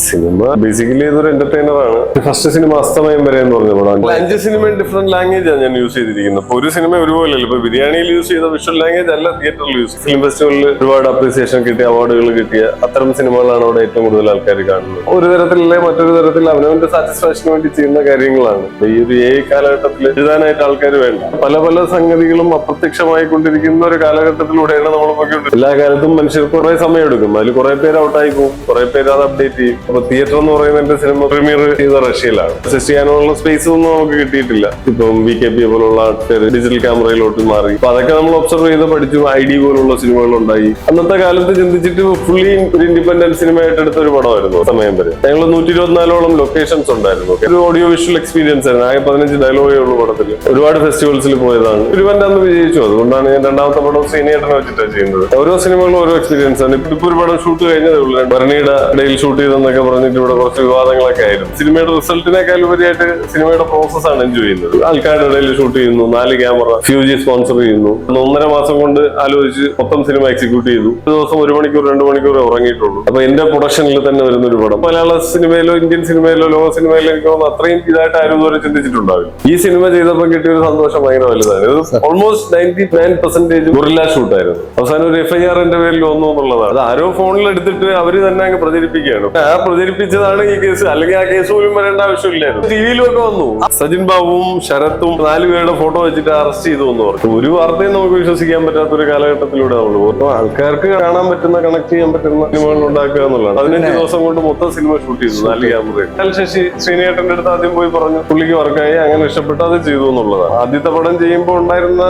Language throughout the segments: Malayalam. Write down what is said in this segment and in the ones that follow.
സിനിമ ബേസിക്കലി ഇതൊരു എന്റർടൈനർ ആണ്. ഫസ്റ്റ് സിനിമ അസ്തമയം വരെ എന്ന് പറഞ്ഞ പടം. 5 സിനിമ ഡിഫറെന്റ് ലാംഗ്വേജ് ആണ് ഞാൻ യൂസ് ചെയ്തിരിക്കുന്നത്. അപ്പൊ ഒരു സിനിമ ഒരുപോലെ ഇപ്പൊ ബിരിയാണിയിൽ യൂസ് ചെയ്ത വിഷ്വൽ ലാംഗ്വേജ് അല്ല തിയേറ്ററിൽ യൂസ്. ഫിലിം ഫെസ്റ്റിവലിൽ ഒരുപാട് അപ്രീസിയേഷൻ കിട്ടിയ അവാർഡുകൾ കിട്ടിയ അത്തരം സിനിമകളാണ് അവിടെ ഏറ്റവും കൂടുതൽ ആൾക്കാർ കാണുന്നത്. ഒരു തരത്തിലല്ലേ മറ്റൊരു തരത്തിൽ അവനവന്റെ സാറ്റിസ്ഫാക്ഷന് വേണ്ടി ചെയ്യുന്ന കാര്യങ്ങളാണ്. ഈ ഒരു കാലഘട്ടത്തിൽ എഴുതാനായിട്ട് ആൾക്കാർ വേണ്ട. പല പല സംഗതികളും അപ്രത്യക്ഷമായി കൊണ്ടിരിക്കുന്ന ഒരു കാലഘട്ടത്തിലൂടെയാണ് നമ്മൾ പോയിക്കൊണ്ടിരിക്കുന്നത്. എല്ലാ കാലത്തും മനുഷ്യർക്ക് കുറെ സമയം എടുക്കും. അതിൽ കുറെ പേര് ഔട്ടായി പോകും, കുറെ പേര് അത് അപ്ഡേറ്റ് ചെയ്യും. അപ്പൊ തിയേറ്റർ എന്ന് പറയുന്ന എന്റെ സിനിമ പ്രീമിയർ ചെയ്ത റഷ്യയിലാണ്. അസിസ്റ്റ് ചെയ്യാനുള്ള സ്പേസ് ഒന്നും നമുക്ക് കിട്ടിയിട്ടില്ല. ഇപ്പം VKP പോലുള്ള ആൾക്കാർ ഡിജിറ്റൽ ക്യാമറയിലോട്ട് മാറി. അപ്പൊ അതൊക്കെ നമ്മൾ ഒബ്സർവ് ചെയ്ത് പഠിച്ചു. ID പോലുള്ള സിനിമകൾ ഉണ്ടായി. അന്നത്തെ കാലത്ത് ചിന്തിച്ചിട്ട് ഫുള്ളി ഒരു ഇൻഡിപെൻഡന്റ് സിനിമയായിട്ട് എടുത്ത ഒരു പടമായിരുന്നു സമയം വരെ. ഞങ്ങൾ 124ഓളം ലൊക്കേഷൻസ് ഉണ്ടായിരുന്നു. ഒരു ഓഡിയോ വിഷ്വൽ എക്സ്പീരിയൻസ് ആയിരുന്നു. ആകെ 15 ഡയലോഗേ ഉള്ളൂ പടത്തിൽ. ഒരുപാട് ഫെസ്റ്റിവൽസിൽ പോയതാണ്. ഒരുവന്റെ അന്ന് വിജയിച്ചു. അതുകൊണ്ടാണ് ഞാൻ രണ്ടാമത്തെ പടം ശ്രീനേട്ടനെ വെച്ചിട്ടാണ് ചെയ്യുന്നത്. ഓരോ സിനിമകളും ഓരോ എക്സ്പീരിയൻസ് ആണ്. ഇപ്പൊ ഒരു പടം ഷൂട്ട് കഴിഞ്ഞതേ ഉള്ളൂ. ഭരണിയുടെ ഇടയിൽ ഷൂട്ട് ചെയ്തെന്നൊക്കെ പറഞ്ഞിട്ട് ഇവിടെ കുറച്ച് വിവാദങ്ങളൊക്കെ ആയിരുന്നു. സിനിമയുടെ റിസൾട്ടിനേക്കാൾ ഉപരിയായിട്ട് സിനിമയുടെ പ്രോസസ്സാണ് എൻജോയ് ചെയ്യുന്നത്. ആൾക്കാരുടെ ഇടയിൽ ഷൂട്ട് ചെയ്യുന്നു, 4 ക്യാമറ, ഫ്യൂജി സ്പോൺസർ ചെയ്യുന്നു. 1.5 മാസം കൊണ്ട് ആലോചിച്ച് മൊത്തം സിനിമ എക്സിക്യൂട്ട് ചെയ്തു. ഒരു ദിവസം 1 മണിക്കൂർ 2 മണിക്കൂർ ഉറങ്ങിയിട്ടുള്ളൂ. അപ്പൊ എന്റെ പ്രൊഡക്ഷനിൽ തന്നെ വരുന്ന ഒരു പടം മലയാള സിനിമയിലോ ഇന്ത്യൻ സിനിമയിലോ ലോക സിനിമയിലോ എനിക്ക് തോന്നുന്നു അത്രയും ഇതായിട്ട് ആരും ഇതുവരെ ചിന്തിച്ചിട്ടുണ്ടാവില്ല. ഈ സിനിമ ചെയ്തപ്പോൾ കിട്ടിയ ഒരു സന്തോഷം ഭയങ്കര വലുതാണ്. ഇത് ഓൾമോസ്റ്റ് 99% ഗൊറില്ല ഷൂട്ടായിരുന്നു. അവസാനം ഒരു FIR എന്റെ പേരിൽ വന്നു എന്നുള്ളതാണ്. അത് ആരോ ഫോണിൽ എടുത്തിട്ട് അവര് തന്നെ അങ്ങ് പ്രചരിപ്പിക്കുകയാണ്. ആ പ്രചരിപ്പിച്ചതാണ് ഈ കേസ്. അല്ലെങ്കിൽ ആ കേസ് പോലും വരേണ്ട ആവശ്യമില്ലായിരുന്നു. ടിവിയിലും ഒക്കെ വന്നു. സജിൻ ബാബുവും ശരത്തും 4 പേരുടെ ഫോട്ടോ വെച്ചിട്ട് അറസ്റ്റ് ചെയ്തു എന്ന് പറഞ്ഞു. ഒരു വാർത്തയും നമുക്ക് വിശ്വസിക്കാൻ പറ്റാത്ത ഒരു കാലഘട്ടത്തിലൂടെ നമ്മൾ പോകും. ആൾക്കാർക്ക് കാണാൻ പറ്റുന്ന കണക്ട് ചെയ്യാൻ പറ്റുന്ന സിനിമകൾ ഉണ്ടാക്കുക എന്നുള്ളതാണ്. 15 ദിവസം കൊണ്ട് മൊത്തം സിനിമ ഷൂട്ട് ചെയ്തു 4 ക്യാമറ. ശശി ശ്രീനേട്ടന്റെ അടുത്ത് ആദ്യം പോയി പറഞ്ഞു, പുള്ളിക്ക് വർക്കായി, അങ്ങനെ ഇഷ്ടപ്പെട്ട് അത് ചെയ്തു എന്നുള്ളതാണ്. ആദ്യത്തെ പടം ചെയ്യുമ്പോൾ ഉണ്ടായിരുന്ന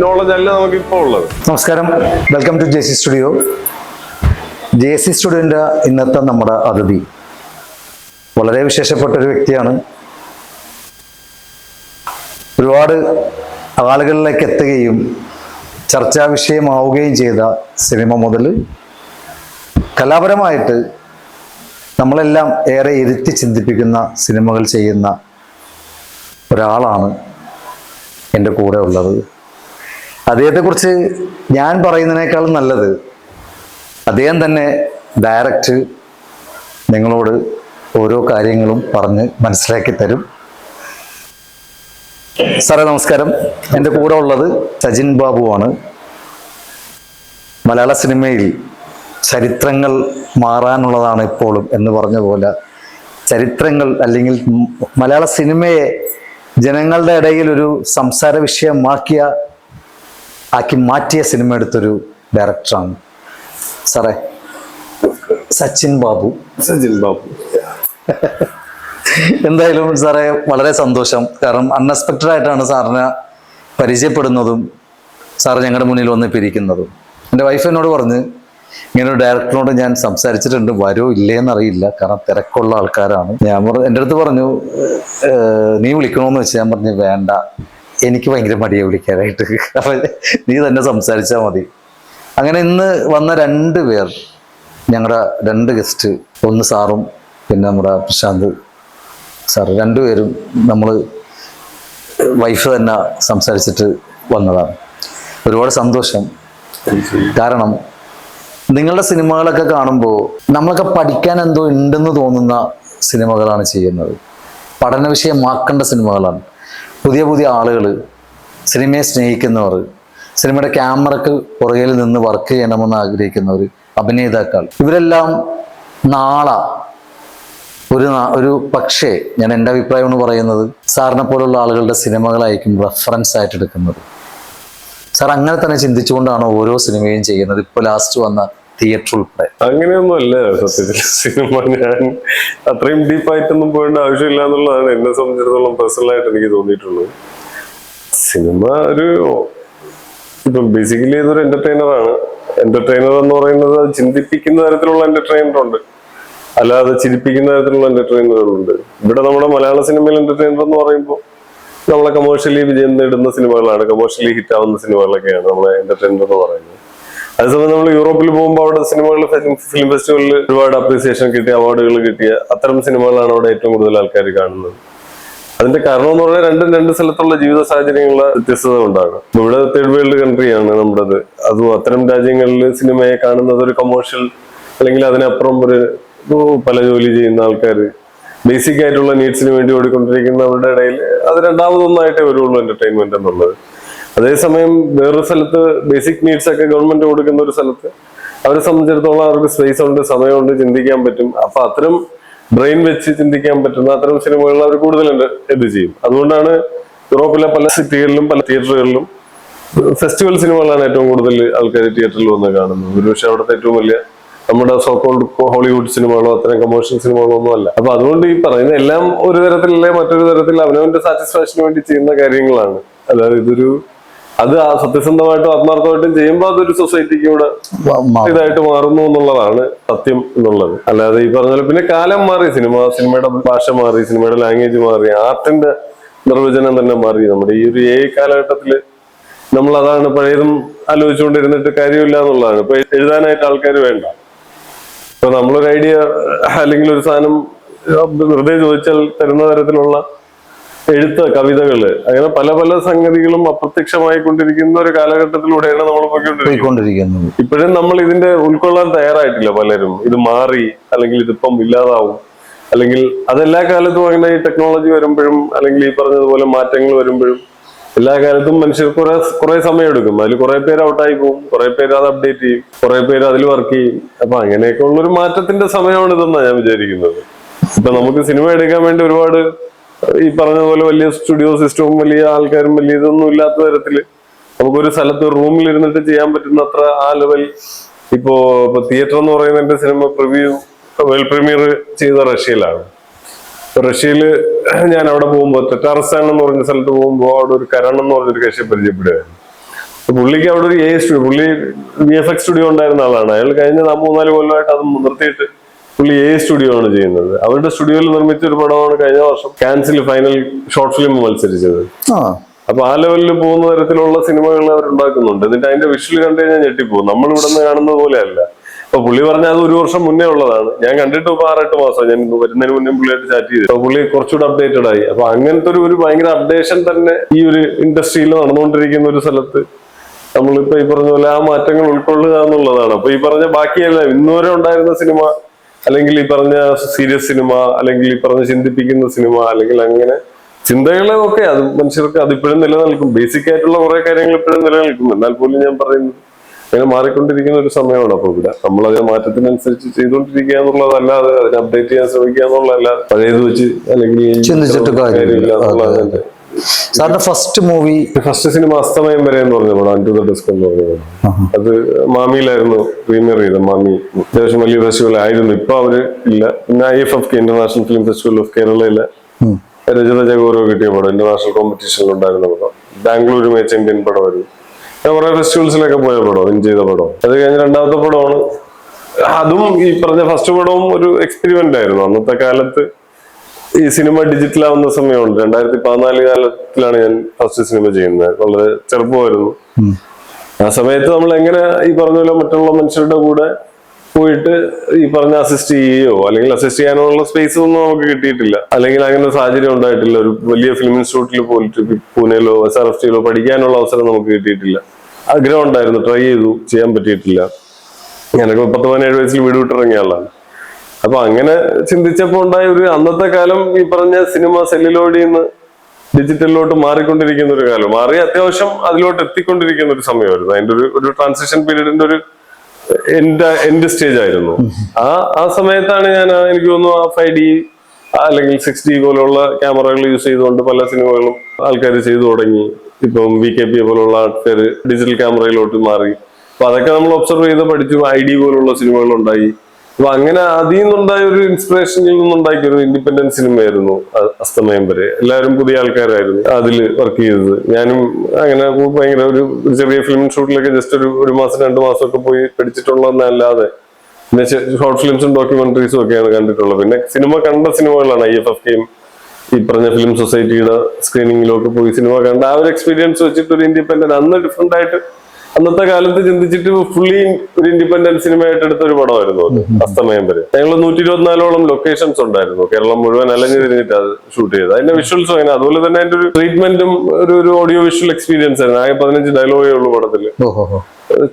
നോളജ് അല്ല നമുക്ക് ഇപ്പോൾ ഉള്ളത്. നമസ്കാരം, welcome to JC studio. JC സ്റ്റുഡിയോന്റെ ഇന്നത്തെ നമ്മുടെ അതിഥി വളരെ വിശേഷപ്പെട്ട ഒരു വ്യക്തിയാണ്. ഒരുപാട് ആളുകളിലേക്ക് എത്തുകയും ചർച്ചാ വിഷയമാവുകയും ചെയ്ത സിനിമ മുതൽ കലാപരമായിട്ട് നമ്മളെല്ലാം ഏറെ ഇരുത്തി ചിന്തിപ്പിക്കുന്ന സിനിമകൾ ചെയ്യുന്ന ഒരാളാണ് എൻ്റെ കൂടെ ഉള്ളത്. അദ്ദേഹത്തെക്കുറിച്ച് ഞാൻ പറയുന്നതിനേക്കാളും നല്ലത് അദ്ദേഹം തന്നെ ഡയറക്റ്റ് നിങ്ങളോട് ഓരോ കാര്യങ്ങളും പറഞ്ഞ് മനസ്സിലാക്കി തരും. സാറേ നമസ്കാരം. എൻ്റെ കൂടെ ഉള്ളത് സജിൻ ബാബുവാണ്. മലയാള സിനിമയിൽ ചരിത്രങ്ങൾ മാറാനുള്ളതാണ് ഇപ്പോഴും എന്ന് പറഞ്ഞ പോലെ ചരിത്രങ്ങൾ അല്ലെങ്കിൽ മലയാള സിനിമയെ ജനങ്ങളുടെ ഇടയിൽ ഒരു സംസാര വിഷയമാക്കി മാറ്റിയ സിനിമ എടുത്തൊരു ഡയറക്ടറാണ് സാറേ. സച്ചിൻ ബാബു. എന്തായാലും സാറേ വളരെ സന്തോഷം. കാരണം അൺഎക്സ്പെക്റ്റഡ് ആയിട്ടാണ് സാറിനെ പരിചയപ്പെടുന്നതും സാറ് ഞങ്ങളുടെ മുന്നിൽ വന്ന് പിരിക്കുന്നതും. എൻ്റെ വൈഫ് എന്നോട് പറഞ്ഞ് ഇങ്ങനെ ഒരു ഡയറക്ടറിനോട് ഞാൻ സംസാരിച്ചിട്ടുണ്ട്, വരുമോ ഇല്ലേന്നറിയില്ല, കാരണം തിരക്കുള്ള ആൾക്കാരാണ്. എൻ്റെ അടുത്ത് പറഞ്ഞു നീ വിളിക്കണമെന്ന് വെച്ച്. ഞാൻ പറഞ്ഞു വേണ്ട, എനിക്ക് ഭയങ്കര മടിയാണ് വിളിക്കാനായിട്ട്, അപ്പം നീ തന്നെ സംസാരിച്ചാൽ മതി. അങ്ങനെ ഇന്ന് വന്ന 2 പേർ, ഞങ്ങളുടെ 2 ഗസ്റ്റ്, ഒന്ന് സാറും പിന്നെ നമ്മുടെ പ്രശാന്ത് സാറ്, 2 പേരും നമ്മൾ വൈഫ് തന്നെ സംസാരിച്ചിട്ട് വന്നതാണ്. ഒരുപാട് സന്തോഷം. കാരണം നിങ്ങളുടെ സിനിമകളൊക്കെ കാണുമ്പോൾ നമ്മളൊക്കെ പഠിക്കാൻ എന്തോ ഉണ്ടെന്ന് തോന്നുന്ന സിനിമകളാണ് ചെയ്യുന്നത്. പഠന വിഷയമാക്കേണ്ട സിനിമകളാണ്. പുതിയ പുതിയ ആളുകൾ, സിനിമയെ സ്നേഹിക്കുന്നവർ, സിനിമയുടെ ക്യാമറക്ക് പുറകിൽ നിന്ന് വർക്ക് ചെയ്യണമെന്ന് ആഗ്രഹിക്കുന്നവർ, അഭിനേതാക്കൾ, ഇവരെല്ലാം നാളെ ഒരു പക്ഷേ ഞാൻ എൻ്റെ അഭിപ്രായം എന്ന് പറയുന്നത് സാറിനെ പോലുള്ള ആളുകളുടെ സിനിമകളായിരിക്കും റെഫറൻസ് ആയിട്ട് എടുക്കുന്നത്. സാർ അങ്ങനെ തന്നെ ചിന്തിച്ചുകൊണ്ടാണ് ഓരോ സിനിമയും ചെയ്യുന്നത്. ഇപ്പോൾ ലാസ്റ്റ് വന്ന തിയേറ്റർ ഉൾപ്പെടെ. അങ്ങനെയൊന്നും അല്ല സത്യത്തിൽ സിനിമ. ഞാൻ അത്രയും ഡീപ്പായിട്ടൊന്നും പോകേണ്ട ആവശ്യമില്ല എന്നുള്ളതാണ് എന്നെ സംബന്ധിച്ചിടത്തോളം പേഴ്സണലായിട്ട് എനിക്ക് തോന്നിയിട്ടുള്ളത്. സിനിമ ഇപ്പം ബേസിക്കലി ഇതൊരു എന്റർടൈനർ ആണ്. എന്റർടൈനർ എന്ന് പറയുന്നത് ചിന്തിപ്പിക്കുന്ന തരത്തിലുള്ള എന്റർടൈനർ ഉണ്ട്, അല്ലാതെ ചിരിപ്പിക്കുന്ന തരത്തിലുള്ള എന്റർടൈനറുകളുണ്ട്. ഇവിടെ നമ്മുടെ മലയാള സിനിമയിൽ എന്റർടൈനർ എന്ന് പറയുമ്പോൾ നമ്മളെ കമേഴ്ഷ്യലി വിജയം നേടുന്ന സിനിമകളാണ്, കമേഴ്ഷ്യലി ഹിറ്റ് ആവുന്ന സിനിമകളൊക്കെയാണ് നമ്മളെ എന്റർടൈനർ എന്ന് പറയുന്നത്. അതേസമയം നമ്മൾ യൂറോപ്പിൽ പോകുമ്പോൾ അവിടെ സിനിമകൾ ഫിലിം ഫെസ്റ്റിവലിൽ ഒരുപാട് അപ്രീസിയേഷൻ കിട്ടിയ അവാർഡുകൾ കിട്ടിയ അത്തരം സിനിമകളാണ് അവിടെ ഏറ്റവും കൂടുതൽ ആൾക്കാർ കാണുന്നത്. അതിന്റെ കാരണം എന്ന് പറഞ്ഞാൽ 2 സ്ഥലത്തുള്ള ജീവിത സാഹചര്യങ്ങളുടെ വ്യത്യസ്തത കൊണ്ടാണ്. ഇവിടെ 3rd വേൾഡ് കൺട്രിയാണ് നമ്മുടേത്. അതും അത്തരം രാജ്യങ്ങളിൽ സിനിമയെ കാണുന്നത് ഒരു കമേഴ്ഷ്യൽ അല്ലെങ്കിൽ അതിനപ്പുറം ഒരു പല ജോലി ചെയ്യുന്ന ആൾക്കാർ ബേസിക് ആയിട്ടുള്ള നീഡ്സിന് വേണ്ടി ഓടിക്കൊണ്ടിരിക്കുന്നവരുടെ ഇടയിൽ അത് രണ്ടാമതൊന്നായിട്ടേ വരുള്ളൂ എന്റർടൈൻമെന്റ് എന്നുള്ളത്. അതേസമയം വേറൊരു സ്ഥലത്ത് ബേസിക് നീഡ്സ് ഒക്കെ ഗവൺമെന്റ് കൊടുക്കുന്ന ഒരു സ്ഥലത്ത് അവരെ സംബന്ധിച്ചിടത്തോളം അവർക്ക് സ്പേസ് ഉണ്ട്, സമയമുണ്ട്, ചിന്തിക്കാൻ പറ്റും. അപ്പൊ അത്തരം ബ്രെയിൻ വെച്ച് ചിന്തിക്കാൻ പറ്റുന്ന അത്തരം സിനിമകൾ അവർ കൂടുതൽ ഇത് ചെയ്യും. അതുകൊണ്ടാണ് യൂറോപ്പിലെ പല സിറ്റികളിലും പല തിയേറ്ററുകളിലും ഫെസ്റ്റിവൽ സിനിമകളാണ് ഏറ്റവും കൂടുതൽ ആൾക്കാർ തിയേറ്ററിൽ വന്ന് കാണുന്നത്. ഒരുപക്ഷെ അവിടുത്തെ ഏറ്റവും വലിയ നമ്മുടെ സോക്കോൾഡ് ഹോളിവുഡ് സിനിമകളോ അത്തരം കമേഴ്ഷ്യൽ സിനിമകളോ ഒന്നും അല്ല. അപ്പൊ അതുകൊണ്ട് ഈ പറയുന്ന എല്ലാം ഒരു തരത്തിലല്ലേ മറ്റൊരു തരത്തിൽ അവനവന്റെ സാറ്റിസ്ഫാക്ഷന് വേണ്ടി ചെയ്യുന്ന കാര്യങ്ങളാണ്. അതായത് അത് സത്യസന്ധമായിട്ടും ആത്മാർത്ഥമായിട്ടും ചെയ്യുമ്പോൾ അതൊരു സൊസൈറ്റിക്ക് ഇവിടെ ഇതായിട്ട് മാറുന്നു എന്നുള്ളതാണ് സത്യം എന്നുള്ളത്. അല്ലാതെ ഈ പറഞ്ഞ പിന്നെ കാലം മാറി, സിനിമയുടെ ഭാഷ മാറി, സിനിമയുടെ ലാംഗ്വേജ് മാറി, ആർട്ടിന്റെ നിർവചനം തന്നെ മാറി. നമ്മുടെ ഈ ഒരു കാലഘട്ടത്തില് നമ്മൾ അതാണ് പഴയതും ആലോചിച്ചുകൊണ്ടിരുന്നിട്ട് കാര്യമില്ല എന്നുള്ളതാണ്. ഇപ്പൊ എഴുതാനായിട്ട് ആൾക്കാർ വേണ്ട. ഇപ്പൊ നമ്മളൊരു ഐഡിയ അല്ലെങ്കിൽ ഒരു സാധനം വെറുതെ ചോദിച്ചാൽ തരുന്ന തരത്തിലുള്ള എഴുത്ത്, കവിതകള്, അങ്ങനെ പല പല സംഗതികളും അപ്രത്യക്ഷമായി കൊണ്ടിരിക്കുന്ന ഒരു കാലഘട്ടത്തിലൂടെയാണ് നമ്മൾ പോയിക്കൊണ്ടിരിക്കുന്നത്. ഇപ്പോഴും നമ്മൾ ഇതിന്റെ ഉൾക്കൊള്ളാൻ തയ്യാറായിട്ടില്ല പലരും. ഇത് മാറി, അല്ലെങ്കിൽ ഇതിപ്പം ഇല്ലാതാവും, അല്ലെങ്കിൽ അതെല്ലാ കാലത്തും അങ്ങനെ ഈ ടെക്നോളജി വരുമ്പോഴും അല്ലെങ്കിൽ ഈ പറഞ്ഞതുപോലെ മാറ്റങ്ങൾ വരുമ്പോഴും എല്ലാ കാലത്തും മനുഷ്യർ കുറെ സമയം എടുക്കും. അതിൽ കുറെ പേര് ഔട്ടായി പോകും, കുറെ പേര് അത് അപ്ഡേറ്റ് ചെയ്യും, കുറെ പേര് അതിൽ വർക്ക് ചെയ്യും. അപ്പൊ അങ്ങനെയൊക്കെ ഉള്ളൊരു മാറ്റത്തിന്റെ സമയമാണ് ഇതെന്നാണ് ഞാൻ വിചാരിക്കുന്നത്. ഇപ്പൊ നമുക്ക് സിനിമ എടുക്കാൻ വേണ്ടി ഒരുപാട് ഈ പറഞ്ഞതുപോലെ വലിയ സ്റ്റുഡിയോ സിസ്റ്റവും വലിയ ആൾക്കാരും വലിയ ഇതൊന്നും ഇല്ലാത്ത തരത്തില് നമുക്കൊരു സ്ഥലത്ത് റൂമിൽ ഇരുന്നിട്ട് ചെയ്യാൻ പറ്റുന്ന അത്ര ആ ലെവൽ ഇപ്പോ തിയേറ്റർ എന്ന് പറയുന്ന എന്റെ സിനിമ വേൾഡ് പ്രീമിയർ ചെയ്ത റഷ്യയിലാണ്. റഷ്യയില് ഞാൻ അവിടെ പോകുമ്പോൾ ടെറ്റാർസ്ഥാൻ എന്ന് പറഞ്ഞ സ്ഥലത്ത് പോകുമ്പോൾ അവിടെ ഒരു കരൺ എന്ന് പറഞ്ഞൊരു കക്ഷിയെ പരിചയപ്പെടുകയായിരുന്നു. പുള്ളിക്ക് അവിടെ ഒരു സ്റ്റുഡിയോ, പുള്ളി VFX സ്റ്റുഡിയോ ഉണ്ടായിരുന്ന ആളാണ്. അയാൾ കഴിഞ്ഞ 3-4 കൊല്ലമായിട്ട് അത് നിർത്തിയിട്ട് പുള്ളി സ്റ്റുഡിയോ ആണ് ചെയ്യുന്നത്. അവരുടെ സ്റ്റുഡിയോയിൽ നിർമ്മിച്ച ഒരു പടമാണ് കഴിഞ്ഞ വർഷം കാൻസിൽ ഫൈനൽ ഷോർട്ട് ഫിലിം മത്സരിച്ചത്. അപ്പൊ ആ ലെവലിൽ പോകുന്ന തരത്തിലുള്ള സിനിമകൾ അവർ ഉണ്ടാക്കുന്നുണ്ട്. എന്നിട്ട് അതിന്റെ വിഷ്വൽ കണ്ടു കഴിഞ്ഞാൽ ഞെട്ടിപ്പോകും. നമ്മൾ ഇവിടെ നിന്ന് കാണുന്നത് പോലെയല്ല. അപ്പൊ പുള്ളി പറഞ്ഞാൽ അത് 1 വർഷം മുന്നേ ഉള്ളതാണ്. ഞാൻ കണ്ടിട്ട് ഇപ്പൊ 6-8 മാസം, ഞാൻ വരുന്നതിന് മുന്നേ പുള്ളിയായിട്ട് ചാറ്റ് ചെയ്തു. അപ്പൊ പുള്ളി കുറച്ചുകൂടെ അപ്ഡേറ്റഡ് ആയി. അപ്പൊ അങ്ങനത്തെ ഒരു ഭയങ്കര അപ്ഡേഷൻ തന്നെ ഈ ഒരു ഇൻഡസ്ട്രിയിൽ നടന്നുകൊണ്ടിരിക്കുന്ന ഒരു സ്ഥലത്ത് നമ്മളിപ്പോ ഈ പറഞ്ഞ പോലെ ആ മാറ്റങ്ങൾ ഉൾക്കൊള്ളുക എന്നുള്ളതാണ്. അപ്പൊ ഈ പറഞ്ഞ ബാക്കിയല്ല ഇന്നുവരെ ഉണ്ടായിരുന്ന സിനിമ, അല്ലെങ്കിൽ ഈ പറഞ്ഞ സീരിയസ് സിനിമ, അല്ലെങ്കിൽ ഈ പറഞ്ഞ ചിന്തിപ്പിക്കുന്ന സിനിമ, അല്ലെങ്കിൽ അങ്ങനെ ചിന്തകളെ ഒക്കെ അത് മനുഷ്യർക്ക് അതിപ്പോഴും നിലനിൽക്കും. ബേസിക് ആയിട്ടുള്ള കുറെ കാര്യങ്ങൾ ഇപ്പോഴും നിലനിൽക്കും. എന്നാൽ പോലും ഞാൻ പറയുന്നത് അങ്ങനെ മാറിക്കൊണ്ടിരിക്കുന്ന ഒരു സമയമാണ്. അപ്പൊ ഇവിടെ നമ്മൾ അതിന്റെ മാറ്റത്തിനനുസരിച്ച് ചെയ്തുകൊണ്ടിരിക്കുക എന്നുള്ളതല്ലാതെ അതിനെ അപ്ഡേറ്റ് ചെയ്യാൻ ശ്രമിക്കുക എന്നുള്ളതല്ലാതെ പഴയത് വെച്ച് അല്ലെങ്കിൽ ചിന്തിച്ചിട്ട് കാര്യമില്ല എന്നുള്ളതാണ്. സാറിന്റെ ഫസ്റ്റ് സിനിമ അസ്തമയം വരെ എന്ന് പറഞ്ഞ പടം, ടു ദ ഡെസ്ക് എന്ന് പറഞ്ഞ പടം. അത് മാമിയിലായിരുന്നു പ്രീമിയർ ചെയ്തത്. മാമി അത്യാവശ്യം വലിയ ഫെസ്റ്റിവൽ ആയിരുന്നു. ഇപ്പൊ അവര് ഇല്ല. പിന്നെ IFFK international film festival of കേരളയിലെ രജത ജഗോരോ കിട്ടിയ പടം, ഇന്റർനാഷണൽ കോമ്പറ്റീഷനിൽ ഉണ്ടായിരുന്ന പടം. ബാംഗ്ലൂർ മേച്ച് ഇന്ത്യൻ പടമായിരുന്നു. ഞാൻ കുറെ ഫെസ്റ്റിവൽസിലൊക്കെ പോയ പടം, വിൻ ചെയ്ത പടം. അത് കഴിഞ്ഞ 2ാമത്തെ പടമാണ്. അതും ഈ പറഞ്ഞ ഫസ്റ്റ് പടവും ഒരു എക്സ്പെരിമെന്റ് ആയിരുന്നു. അന്നത്തെ കാലത്ത് ഈ സിനിമ ഡിജിറ്റൽ ആവുന്ന സമയമുണ്ട്. 2014 കാലത്തിലാണ് ഞാൻ ഫസ്റ്റ് സിനിമ ചെയ്യുന്നത്. വളരെ ചെറുപ്പമായിരുന്നു. ആ സമയത്ത് നമ്മൾ എങ്ങനെ ഈ പറഞ്ഞ പോലെ മറ്റുള്ള മനുഷ്യരുടെ കൂടെ പോയിട്ട് ഈ പറഞ്ഞ അസിസ്റ്റ് ചെയ്യുകയോ അല്ലെങ്കിൽ അസിസ്റ്റ് ചെയ്യാനുള്ള സ്പേസ് ഒന്നും നമുക്ക് കിട്ടിയിട്ടില്ല. അല്ലെങ്കിൽ അങ്ങനെ സാഹചര്യം ഉണ്ടായിട്ടില്ല. ഒരു വലിയ ഫിലിം ഇൻസ്റ്റിറ്റ്യൂട്ടിൽ പോയിട്ട് പൂനെയിലോ SRFTയിലോ പഠിക്കാനുള്ള അവസരം നമുക്ക് കിട്ടിയിട്ടില്ല. ആഗ്രഹം ഉണ്ടായിരുന്നു, ട്രൈ ചെയ്തു, ചെയ്യാൻ പറ്റിയിട്ടില്ല. ഞാനൊക്കെ 17 വയസ്സിൽ വീട് വിട്ടിറങ്ങിയ ആളാണ്. അപ്പൊ അങ്ങനെ ചിന്തിച്ചപ്പോ ഉണ്ടായ ഒരു അന്നത്തെ കാലം ഈ പറഞ്ഞ സിനിമ സെല്ലിലോടിൽ നിന്ന് ഡിജിറ്റലിലോട്ട് മാറിക്കൊണ്ടിരിക്കുന്ന ഒരു കാലം, മാറി അത്യാവശ്യം അതിലോട്ട് എത്തിക്കൊണ്ടിരിക്കുന്ന ഒരു സമയമായിരുന്നു. അതിന്റെ ഒരു ട്രാൻസിഷൻ പീരീഡിന്റെ ഒരു എൻഡ് സ്റ്റേജ് ആയിരുന്നു. ആ സമയത്താണ് എനിക്ക് തോന്നുന്നു 5D അല്ലെങ്കിൽ 6D പോലുള്ള ക്യാമറകൾ യൂസ് ചെയ്തുകൊണ്ട് പല സിനിമകളും ആൾക്കാർ ചെയ്തു തുടങ്ങി. ഇപ്പം VKP പോലുള്ള ആൾക്കാർ ഡിജിറ്റൽ ക്യാമറയിലോട്ട് മാറി. അപ്പൊ അതൊക്കെ നമ്മൾ ഒബ്സർവ് ചെയ്ത് പഠിച്ചു. ID പോലുള്ള സിനിമകൾ ഉണ്ടായി. അപ്പൊ അങ്ങനെ അതിൽ നിന്നുണ്ടായ ഒരു ഇൻസ്പിറേഷനിൽ നിന്നുണ്ടാക്കിയ ഒരു ഇൻഡിപെൻഡന്റ് സിനിമയായിരുന്നു അസ്തമയം വരെ. എല്ലാവരും പുതിയ ആൾക്കാരായിരുന്നു അതിൽ വർക്ക് ചെയ്തത്. ഞാനും അങ്ങനെ ഭയങ്കര ഒരു ചെറിയ ഫിലിം ഷൂട്ടിലൊക്കെ ജസ്റ്റ് ഒരു മാസം 2 മാസമൊക്കെ പോയി പഠിച്ചിട്ടുള്ളതെന്നല്ലാതെ പിന്നെ ഷോർട്ട് ഫിലിംസും ഡോക്യുമെന്ററീസും ഒക്കെയാണ് കണ്ടിട്ടുള്ളത്. പിന്നെ സിനിമ കണ്ട സിനിമകളാണ് IFFKയും ഈ പറഞ്ഞ ഫിലിം സൊസൈറ്റിയുടെ സ്ക്രീനിങ്ങിലൊക്കെ പോയി സിനിമ കണ്ട ആ ഒരു എക്സ്പീരിയൻസ് വെച്ചിട്ട് ഒരു ഇൻഡിപെൻഡന്റ്, അന്ന് ഡിഫറെന്റ് ആയിട്ട് അന്നത്തെ കാലത്ത് ചിന്തിച്ചിട്ട് ഫുള്ളി ഒരു ഇൻഡിപെൻഡന്റ് സിനിമയായിട്ട് എടുത്ത ഒരു പടമായിരുന്നു അത് അസ്തമയം വരെ. ഞങ്ങൾ 124ഓളം ലൊക്കേഷൻസ് ഉണ്ടായിരുന്നു. കേരളം മുഴുവൻ അലഞ്ഞു തിരിഞ്ഞിട്ട് അത് ഷൂട്ട് ചെയ്തത്. അതിന്റെ വിഷ്വൽസും അങ്ങനെ, അതുപോലെ തന്നെ അതിന്റെ ഒരു ട്രീറ്റ്മെന്റും ഒരു ഓഡിയോ വിഷ്വൽ എക്സ്പീരിയൻസ് ആയിരുന്നു. ആകെ 15 ഡയലോഗേ ഉള്ളൂ പടത്തില്.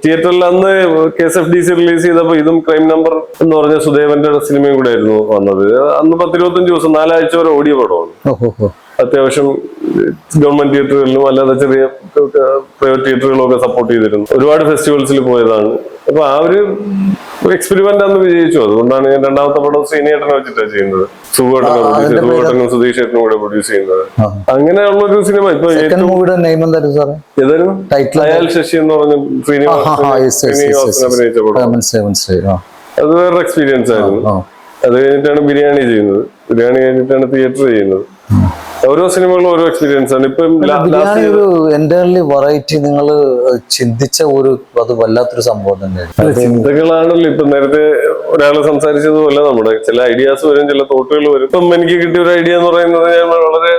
തിയേറ്ററിൽ അന്ന് KSFDC റിലീസ് ചെയ്തപ്പോ ഇതും ക്രൈം നമ്പർ എന്ന് പറഞ്ഞ സുദേവന്റെ സിനിമയും കൂടെ ആയിരുന്നു വന്നത്. അന്ന് 10-25 ദിവസം 4 ആഴ്ച വരെ ഓടിയ പടമാണ്. അത്യാവശ്യം ഗവൺമെന്റ് തിയേറ്ററുകളിലും അല്ലാതെ ചെറിയ പ്രൈവറ്റ് തിയേറ്ററുകളും ഒക്കെ സപ്പോർട്ട് ചെയ്തിരുന്നു. ഒരുപാട് ഫെസ്റ്റിവൽസിൽ പോയതാണ്. അപ്പൊ ആ ഒരു എക്സ്പെരിമെന്റ് അന്ന് വിജയിച്ചു. അതുകൊണ്ടാണ് ഞാൻ രണ്ടാമത്തെ പടം ശ്രീനേട്ടനെ വെച്ചിട്ടാണ് ചെയ്യുന്നത്. സുഖേട്ടനും സുധീഷ് ഏട്ടനും കൂടെ പ്രൊഡ്യൂസ് ചെയ്യുന്നത്. അങ്ങനെയുള്ള ഒരു സിനിമ ഇപ്പൊ ഏതായിരുന്നു അയാൾ ശശി എന്ന് പറഞ്ഞ ശ്രീനിവാസൻ അഭിനയിച്ച പടം. അത് വേറൊരു എക്സ്പീരിയൻസ് ആയിരുന്നു. അത് കഴിഞ്ഞിട്ടാണ് ബിരിയാണി ചെയ്യുന്നത്. ബിരിയാണി കഴിഞ്ഞിട്ടാണ് തിയേറ്റർ ചെയ്യുന്നത്. ഓരോ സിനിമകളും ഓരോ എക്സ്പീരിയൻസ് ആണ്. ഇപ്പം ബിരിയാണി ഒരു എൻ്റയർലി വെറൈറ്റി നിങ്ങൾ ചിന്തിച്ച ഒരു അത് വല്ലാത്തൊരു സംഭവം തന്നെയാണ്. ചിന്തകളാണല്ലോ. ഇപ്പൊ നേരത്തെ ഒരാൾ സംസാരിച്ചതുപോലെ നമ്മുടെ ചില ഐഡിയാസ് വരും, ചില തോട്ടുകൾ വരും. ഇപ്പം എനിക്ക് കിട്ടിയ ഒരു ഐഡിയ എന്ന് പറയുന്നത് ഞാൻ വളരെ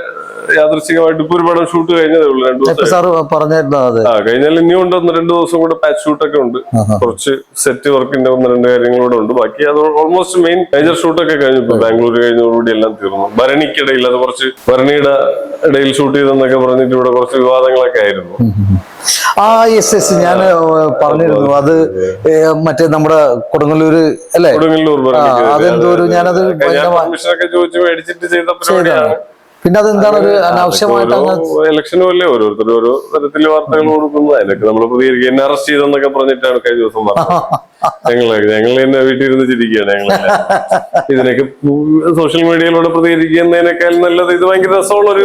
യാദൃശ്ചികമായിട്ട് ഇപ്പൊ ഒരു പടം ഷൂട്ട് കഴിഞ്ഞതേ ഉള്ളൂ. 2 ദിവസം കഴിഞ്ഞാൽ ഇനിയും ഉണ്ട്. 1-2 ദിവസം കൂടെ പാച്ച് ഷൂട്ടൊക്കെ ഉണ്ട്. കുറച്ച് സെറ്റ് വർക്കിന്റെ 1-2 കാര്യങ്ങളൂടെ ഉണ്ട്. ബാക്കി അത് ഓൾമോസ്റ്റ് മെയിൻ മേജർ ഷൂട്ടൊക്കെ കഴിഞ്ഞു. ഇപ്പൊ ബാംഗ്ലൂർ കഴിഞ്ഞതോടുകൂടി എല്ലാം തീർന്നു. ഭരണിക്കിടയിൽ അത് കുറച്ച് ഭരണിയുടെ ഇടയിൽ ഷൂട്ട് ചെയ്തെന്നൊക്കെ പറഞ്ഞിട്ട് ഇവിടെ കുറച്ച് വിവാദങ്ങളൊക്കെ ആയിരുന്നു. ഞാൻ പറഞ്ഞിരുന്നു. അത് മറ്റേ നമ്മുടെ കൊടുങ്ങല്ലൂര് അല്ലെ? കൊടുങ്ങല്ലൂർ ഞാനത് ചോദിച്ചു മേടിച്ചിട്ട് ചെയ്ത പരിപാടിയാണ്. പിന്നെ അതെന്താണ് ഒരു അനാവശ്യമായിട്ട് ഇലക്ഷനും അല്ലേ ഓരോരുത്തർ ഓരോ തരത്തിൽ വാർത്തകൾ കൊടുക്കുന്നത്. അതിനൊക്കെ നമ്മൾ പ്രതികരിക്കുക. എന്നെ അറസ്റ്റ് ചെയ്തെന്നൊക്കെ പറഞ്ഞിട്ടാണ് കഴിഞ്ഞ ദിവസം പറഞ്ഞത്. ഞങ്ങൾ തന്നെ വീട്ടിൽ ഇരുന്ന് ചിരിക്കുകയാണ്. ഇതിനൊക്കെ സോഷ്യൽ മീഡിയയിലൂടെ പ്രതികരിക്കുന്നതിനേക്കാൾ നല്ലത് ഇത് ഭയങ്കര രസമുള്ള ഒരു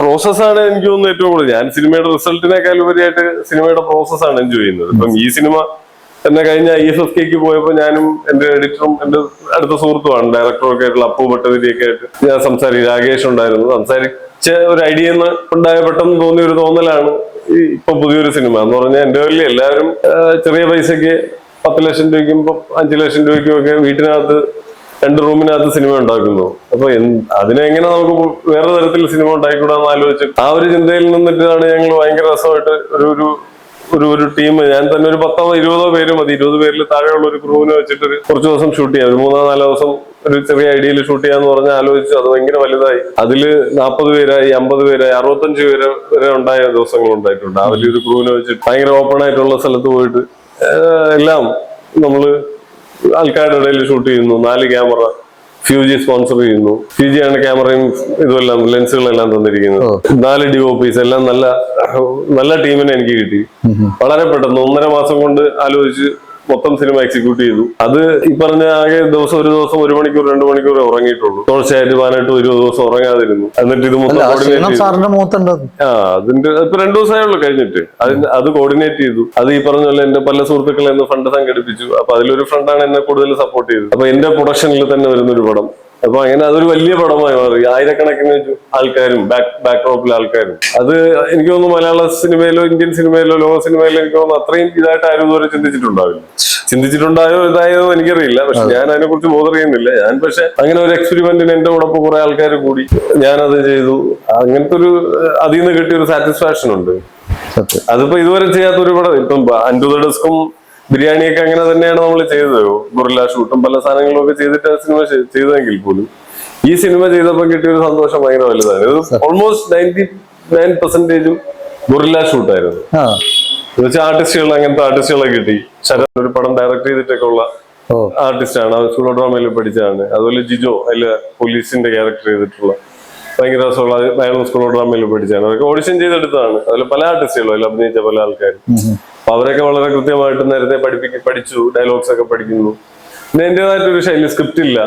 പ്രോസസ്സാണ് എനിക്ക് തോന്നുന്നത് ഏറ്റവും കൂടുതൽ. ഞാൻ സിനിമയുടെ റിസൾട്ടിനേക്കാൾ ഉപരിയായിട്ട് സിനിമയുടെ പ്രോസസ്സാണ് എൻജോയ് ചെയ്യുന്നത്. ഇപ്പം ഈ സിനിമ തന്നെ കഴിഞ്ഞ IFFK പോയപ്പോ ഞാനും എന്റെ എഡിറ്ററും എന്റെ അടുത്ത സുഹൃത്തുമാണ് ഡയറക്ടറും ഒക്കെ ആയിട്ടുള്ള അപ്പു ഭട്ടതിരിയൊക്കെ ആയിട്ട് ഞാൻ സംസാരിച്ചു. രാകേഷ് ഉണ്ടായിരുന്നു. സംസാരിച്ച ഒരു ഐഡിയ ഉണ്ടായ പെട്ടെന്ന് തോന്നിയ ഒരു തോന്നലാണ് ഇപ്പൊ പുതിയൊരു സിനിമ എന്ന് പറഞ്ഞാൽ. എന്റെ വലിയ എല്ലാവരും ചെറിയ പൈസക്ക് 10 ലക്ഷം രൂപയ്ക്കും 5 ലക്ഷം രൂപയ്ക്കും ഒക്കെ വീട്ടിനകത്ത് 2 റൂമിനകത്ത് സിനിമ ഉണ്ടാക്കുന്നു. അപ്പൊ അതിനെങ്ങനെ നമുക്ക് വേറെ തരത്തിൽ സിനിമ ഉണ്ടായിക്കൂടാന്ന് ആലോചിച്ച് ആ ഒരു ചിന്തയിൽ നിന്നിട്ടാണ് ഞങ്ങൾ ഭയങ്കര രസമായിട്ട് ഒരു ടീം, ഞാൻ തന്നെ ഒരു 10-20 പേര് മതി, 20 പേരിൽ താഴെയുള്ള ഒരു ക്രൂവിനെ വെച്ചിട്ട് കുറച്ച് ദിവസം ഷൂട്ട് ചെയ്യാം. ഒരു 3-4 ദിവസം ഒരു ചെറിയ ഐഡിയയിൽ ഷൂട്ട് ചെയ്യാന്ന് പറഞ്ഞാൽ ആലോചിച്ചു. അത് ഭയങ്കര വലുതായി. അതില് 40 പേരായി, 50 പേരായി, 65 പേര് വരെ ഉണ്ടായ ദിവസങ്ങൾ ഉണ്ടായിട്ടുണ്ട്. ആ വലിയൊരു ക്രൂവിനെ വെച്ചിട്ട് ഭയങ്കര ഓപ്പൺ ആയിട്ടുള്ള സ്ഥലത്ത് പോയിട്ട് എല്ലാം നമ്മള് ആൾക്കാരുടെ ഇടയിൽ ഷൂട്ട് ചെയ്യുന്നു. 4 ക്യാമറ ഫ്യൂജി സ്പോൺസർ ചെയ്യുന്നു. ഫ്യൂജി ആണ് ക്യാമറയും ഇതുമെല്ലാം ലെൻസുകളെല്ലാം തന്നിരിക്കുന്നത്. 4 DOPs എല്ലാം നല്ല ടീമിനെ എനിക്ക് കിട്ടി. വളരെ പെട്ടെന്ന് 1.5 മാസം കൊണ്ട് ആലോചിച്ച് മൊത്തം സിനിമ എക്സിക്യൂട്ട് ചെയ്തു. അത് ഈ പറഞ്ഞ ആകെ ഒരു ദിവസം 1 മണിക്കൂർ 2 മണിക്കൂർ ഉറങ്ങിയിട്ടുള്ളൂ. തുടർച്ചയായിട്ട് 18-20 ദിവസം ഉറങ്ങാതിരുന്നു. എന്നിട്ട് ഇത് മൊത്തം കോർഡിനേറ്റ് അതിന്റെ ഇപ്പൊ 2 ദിവസമായുള്ളൂ കഴിഞ്ഞിട്ട്. അത് കോർഡിനേറ്റ് ചെയ്തു. അത് ഈ പറഞ്ഞ പോലെ എന്റെ പല സുഹൃത്തുക്കളെ ഫണ്ട് സംഘടിപ്പിച്ചു. അപ്പൊ അതിലൊരു ഫ്രണ്ടാണ് എന്നെ കൂടുതൽ സപ്പോർട്ട് ചെയ്തത്. അപ്പൊ എന്റെ പ്രൊഡക്ഷനിൽ തന്നെ വരുന്നൊരു പടം. അപ്പൊ അങ്ങനെ അതൊരു വലിയ പടമായി മാറി. 1000-കണക്കിന് ആൾക്കാരും ബാക്ക്ഡ്രോപ്പിലെ ആൾക്കാരും. അത് എനിക്ക് തോന്നുന്നു മലയാള സിനിമയിലോ ഇന്ത്യൻ സിനിമയിലോ ലോക സിനിമയിലോ എനിക്ക് തോന്നുന്നു അത്രയും ഇതായിട്ട് ആരും ഇതുവരെ ചിന്തിച്ചിട്ടുണ്ടായോ ഇതായോ എനിക്കറിയില്ല. പക്ഷെ ഞാൻ അതിനെ കുറിച്ച് ബോധറിയുന്നില്ല. ഞാൻ പക്ഷെ അങ്ങനെ ഒരു എക്സ്പെരിമെന്റിന് എന്റെ കൂടെ കുറെ ആൾക്കാർ കൂടി ഞാനത് ചെയ്തു. അങ്ങനത്തെ ഒരു അതിൽ നിന്ന് കിട്ടിയ ഒരു സാറ്റിസ്ഫാക്ഷൻ ഉണ്ട്. അതിപ്പോ ഇതുവരെ ചെയ്യാത്തൊരു പടം. ഇപ്പം അൻഡു ദ ഡസ്കും ബിരിയാണിയൊക്കെ അങ്ങനെ തന്നെയാണ് നമ്മൾ ചെയ്തത്. ഗൊറില്ല ഷൂട്ടും പല സാധനങ്ങളും ഒക്കെ ചെയ്തിട്ട് സിനിമ ചെയ്തെങ്കിൽ പോലും ഈ സിനിമ ചെയ്തപ്പോൾ കിട്ടിയ ഒരു സന്തോഷം ഭയങ്കര വലുതാണ്. ഇത് ഓൾമോസ്റ്റ് 99% ഗൊറില്ല ഷൂട്ടായിരുന്നു. ആർട്ടിസ്റ്റുകൾ, അങ്ങനത്തെ ആർട്ടിസ്റ്റുകളെ കിട്ടി. ശരത് ഒരു പടം ഡയറക്ട് ചെയ്തിട്ടൊക്കെ ഉള്ള ആർട്ടിസ്റ്റ് ആണ്. സ്കൂൾ ഓഫ് ഡ്രാമയിൽ പഠിച്ചതാണ്. അതുപോലെ ജിജോ അതില് പോലീസിന്റെ ക്യാരക്ടർ ചെയ്തിട്ടുള്ള ഭയങ്കര രസമുള്ള അയാളും സ്കൂൾ ഓഫ് ഡ്രാമയിൽ പഠിച്ചതാണ്. അതൊക്കെ ഓഡിഷൻ ചെയ്തെടുത്തതാണ്. അതിൽ പല ആർട്ടിസ്റ്റുകളും അതിൽ അഭിനയിച്ച പല ആൾക്കാരും. അപ്പൊ അവരൊക്കെ വളരെ കൃത്യമായിട്ട് നേരത്തെ പഠിച്ചു. ഡയലോഗ്സ് ഒക്കെ പഠിക്കുന്നു. പിന്നെ എന്റേതായിട്ടൊരു ശൈലി, സ്ക്രിപ്റ്റ് ഇല്ല.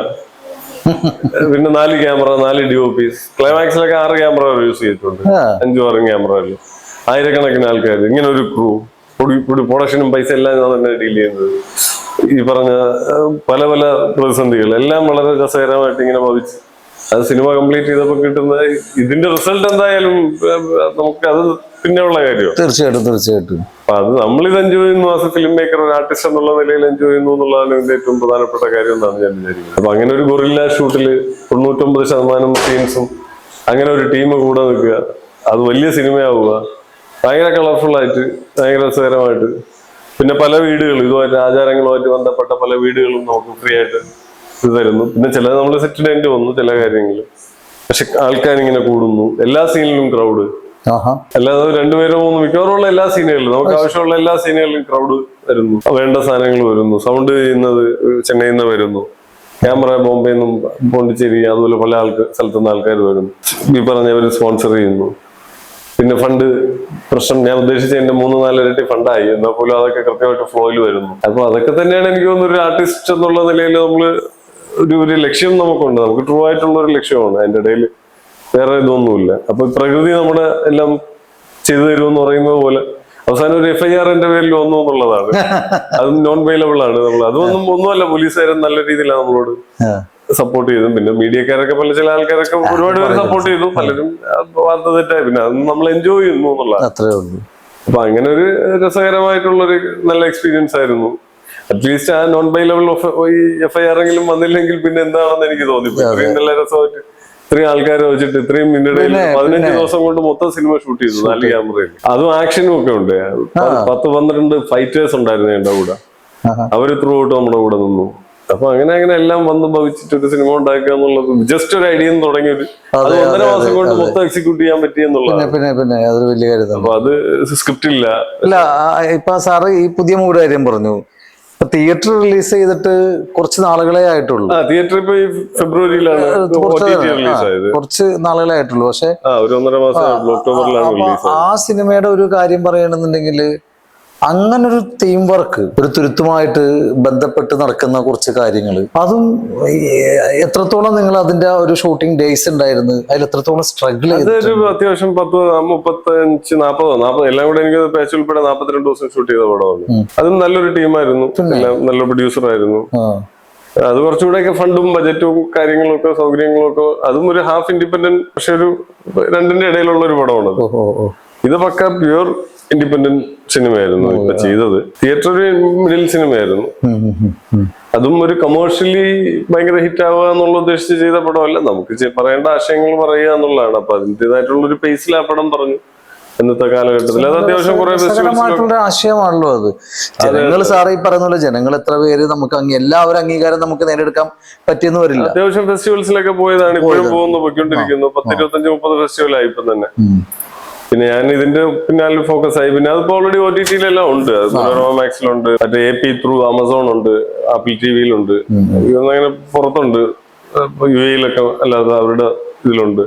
പിന്നെ 4 ക്യാമറ, 4 DOPs. ക്ലൈമാക്സിലൊക്കെ 6 ക്യാമറ യൂസ് ചെയ്തിട്ടുണ്ട്. 5-6 ക്യാമറയിൽ 1000-കണക്കിന് ആൾക്കാർ. ഇങ്ങനെ ഒരു ക്രൂ, പ്രൊഡക്ഷനും പൈസ എല്ലാം ഞാൻ തന്നെ ഡീൽ ചെയ്യുന്നത്. ഈ പറഞ്ഞ പല പ്രതിസന്ധികൾ എല്ലാം വളരെ രസകരമായിട്ട് ഇങ്ങനെ ഭവിച്ച് അത് സിനിമ കംപ്ലീറ്റ് ചെയ്തപ്പോൾ കിട്ടുന്ന ഇതിന്റെ റിസൾട്ട് എന്തായാലും നമുക്ക് അത് പിന്നെയുള്ള കാര്യമാണ്. തീർച്ചയായിട്ടും അപ്പൊ അത് നമ്മളിത് എൻജോയ് ചെയ്യുന്നു. ആസ് എ ഫിലിം മേക്കർ, ഒരു ആർട്ടിസ്റ്റ് എന്നുള്ള നിലയിൽ എൻജോയ് ചെയ്യുന്നു എന്നുള്ളതാണ് ഇതിന്റെ ഏറ്റവും പ്രധാനപ്പെട്ട കാര്യം എന്നാണ് ഞാൻ വിചാരിക്കുന്നത്. അപ്പൊ അങ്ങനെ ഒരു ഗൊറില്ല ഷൂട്ടില് 99% സീൻസും അങ്ങനെ ഒരു ടീം കൂടെ നിൽക്കുക, അത് വലിയ സിനിമയാവുക, ഭയങ്കര കളർഫുൾ ആയിട്ട്, ഭയങ്കര രസകരമായിട്ട്. പിന്നെ പല വീടുകളും ഇതുമായിട്ട് ആചാരങ്ങളുമായിട്ട് ബന്ധപ്പെട്ട പല വീടുകളും നമുക്ക് ഫ്രീ ആയിട്ട് ഇത് തരുന്നു. പിന്നെ ചില നമ്മൾ സെറ്റിഡേണ്ടി വന്നു ചില കാര്യങ്ങൾ. പക്ഷെ ആൾക്കാരിങ്ങനെ കൂടുന്നു. എല്ലാ സീനിലും ക്രൗഡ്. അല്ലാതെ രണ്ടുപേരും മൂന്ന് മിക്കവാറുള്ള എല്ലാ സീനുകളിലും നമുക്ക് ആവശ്യമുള്ള എല്ലാ സീനുകളിലും ക്രൗഡ് വരുന്നു, വേണ്ട സാധനങ്ങൾ വരുന്നു, സൗണ്ട് ചെയ്യുന്നത് ചെന്നൈയിൽ നിന്ന് വരുന്നു, ക്യാമറ ബോംബെയിൽ നിന്നും പോണ്ടിച്ചേരി അതുപോലെ പല സ്ഥലത്തുനിന്ന് ആൾക്കാർ വരുന്നു, ഈ പറഞ്ഞവർ സ്പോൺസർ ചെയ്യുന്നു. പിന്നെ ഫണ്ട് പ്രശ്നം ഞാൻ ഉദ്ദേശിച്ചതിന്റെ 3-4 ഇരട്ടി ഫണ്ടായി, എന്നാൽ പോലും അതൊക്കെ കൃത്യമായിട്ട് ഫ്ലോയിൽ വരുന്നു. അപ്പൊ അതൊക്കെ തന്നെയാണ് എനിക്ക് തോന്നുന്നു ഒരു ആർട്ടിസ്റ്റ് എന്നുള്ള നിലയിൽ നമ്മള് ഒരു ലക്ഷ്യം നമുക്കുണ്ട്, നമുക്ക് ട്രൂ ആയിട്ടുള്ള ഒരു ലക്ഷ്യമാണ്. അതിന്റെ ഇടയിൽ വേറെ ഇതൊന്നുമില്ല. അപ്പൊ പ്രകൃതി നമ്മുടെ എല്ലാം ചെയ്തു തരുമെന്ന് പറയുന്നത് പോലെ അവസാനം ഒരു FIR എന്റെ പേരിൽ വന്നു എന്നുള്ളതാണ്. അതും നോൺ ബെയിലബിൾ ആണ്. നമ്മൾ ഒന്നുമല്ല, പോലീസുകാരൻ നല്ല രീതിയിലാണ് നമ്മളോട് സപ്പോർട്ട് ചെയ്തു. പിന്നെ മീഡിയക്കാരൊക്കെ ചില ആൾക്കാരൊക്കെ ഒരുപാട് പേര് സപ്പോർട്ട് ചെയ്തു, പലരും വാർത്ത തെറ്റായി. പിന്നെ അത് നമ്മൾ എൻജോയ് ചെയ്യുന്നു എന്നുള്ളതാണ്. അപ്പൊ അങ്ങനെ ഒരു രസകരമായിട്ടുള്ള ഒരു നല്ല എക്സ്പീരിയൻസ് ആയിരുന്നു. അറ്റ്ലീസ്റ്റ് ആ നോൺ ബെയിലബിൾ FIR എങ്കിലും വന്നില്ലെങ്കിൽ പിന്നെ എന്താണെന്ന് എനിക്ക് തോന്നി. ഇത്രയും നല്ല രസമായിട്ട് ഇത്രയും ആൾക്കാരെ വെച്ചിട്ട് ഇത്രയും മിനിറ്റിൽ 15 ദിവസം കൊണ്ട് മൊത്തം സിനിമ ഷൂട്ട് ചെയ്തു 4 ക്യാമറയിൽ. അതും ആക്ഷനും ഒക്കെ ഉണ്ട്. 10-12 ഫൈറ്റേഴ്സ് ഉണ്ടായിരുന്നു എന്റെ കൂടെ. അവര് ത്രൂ ഔട്ട് നമ്മുടെ കൂടെ നിന്നു. അപ്പൊ അങ്ങനെ എല്ലാം വന്ന് ഭവിച്ചിട്ട് ഒരു സിനിമ ഉണ്ടാക്കുക എന്നുള്ളത് ജസ്റ്റ് ഒരു ഐഡിയ തുടങ്ങിയൊരു അത് 1.5 മാസം കൊണ്ട് മൊത്തം എക്സിക്യൂട്ട് ചെയ്യാൻ പറ്റിയെന്നുള്ളതാണ്. അതൊരു വലിയ കാര്യം. അപ്പൊ അത് സ്ക്രിപ്റ്റ് ഇല്ല. ഇപ്പൊ സാറ് ഈ പുതിയ മൂഡ് കാര്യം പറഞ്ഞു, തിയേറ്റർ റിലീസ് ചെയ്തിട്ട് കുറച്ച് നാളുകളെ ആയിട്ടുള്ളൂ. തിയേറ്റർ ഇപ്പൊ ഈ ഫെബ്രുവരിയിലാണ് റിലീസ് ആയത്. കുറച്ച് നാളുകളെ ആയിട്ടുള്ളൂ. പക്ഷെ ഒരു 1.5 മാസം ഒക്ടോബറിലാണ് റിലീസ്. ആ സിനിമയുടെ ഒരു കാര്യം പറയണമെന്നുണ്ടെങ്കിൽ അങ്ങനെ ഒരു തീം വർക്ക്, ഒരു തുരുത്തുമായിട്ട് ബന്ധപ്പെട്ട് നടക്കുന്ന കുറച്ച് കാര്യങ്ങൾ, അതും എത്രത്തോളം നിങ്ങൾ അതിന്റെ ഒരു ഷൂട്ടിംഗ് ഡേയ്സ് ഉണ്ടായിരുന്നു, അതിൽ എത്രത്തോളം സ്ട്രഗിൾ ചെയ്തു? അത്യാവശ്യം 35-40 എല്ലാം കൂടെ എനിക്ക് പാച്ച് ഉൾപ്പെടെ 42 ദിവസം ഷൂട്ട് ചെയ്ത പടമാണ്. അതും നല്ലൊരു ടീമായിരുന്നു, നല്ല പ്രൊഡ്യൂസർ ആയിരുന്നു. അത് കുറച്ചുകൂടെയൊക്കെ ഫണ്ടും ബജറ്റും കാര്യങ്ങളും ഒക്കെ സൗകര്യങ്ങളും ഒക്കെ, അതും ഒരു ഹാഫ് ഇൻഡിപെൻഡന്റ്, പക്ഷെ ഒരു രണ്ടിന്റെ ഇടയിലുള്ള ഒരു പടമാണ്. ഇത് പക്ക പ്യൂർ ഇൻഡിപെൻഡന്റ് സിനിമയായിരുന്നു ഇപ്പൊ ചെയ്തത്. തിയേറ്റർ ഒരു മിഡിൽ സിനിമയായിരുന്നു. അതും ഒരു കമേഴ്ഷ്യലി ഭയങ്കര ഹിറ്റ് ആവുക എന്നുള്ള ഉദ്ദേശിച്ച് ചെയ്ത പടമല്ല. നമുക്ക് പറയേണ്ട ആശയങ്ങൾ പറയുക എന്നുള്ളതാണ്. അപ്പൊ അതിൻ്റെതായിട്ടുള്ള ഒരു പേസിൽ ആ പടം പറഞ്ഞു ഇന്നത്തെ കാലഘട്ടത്തിൽ. അത് അത്യാവശ്യം കുറെ ആശയമാണല്ലോ അത്. ജനങ്ങൾ സാറേ ഈ പറയുന്ന പോലെ ജനങ്ങൾ എത്ര പേര് നമുക്ക് എല്ലാവരും അംഗീകാരം നമുക്ക് നേടിയെടുക്കാൻ പറ്റിയെന്ന് വരില്ല. അത്യാവശ്യം ഫെസ്റ്റിവൽസിലൊക്കെ പോയതാണ്, ഇപ്പോഴും പോയിക്കൊണ്ടിരിക്കുന്നു. 10-25-30 ഫെസ്റ്റിവൽ ആയി ഇപ്പം തന്നെ. പിന്നെ ഞാൻ ഇതിന്റെ പിന്നാലെ ഫോക്കസ് ആയി. പിന്നെ അതിപ്പോ ഓൾറെഡി OTT-ലെല്ലാം ഉണ്ട്. മാക്സിലുണ്ട്, മറ്റേ AP ത്രൂ ആമസോൺ ഉണ്ട്, ആപ്പിൾ TVയിലുണ്ട്, അങ്ങനെ പുറത്തുണ്ട്, UAE-ലൊക്കെ അല്ലാതെ അവരുടെ ഇതിലുണ്ട്.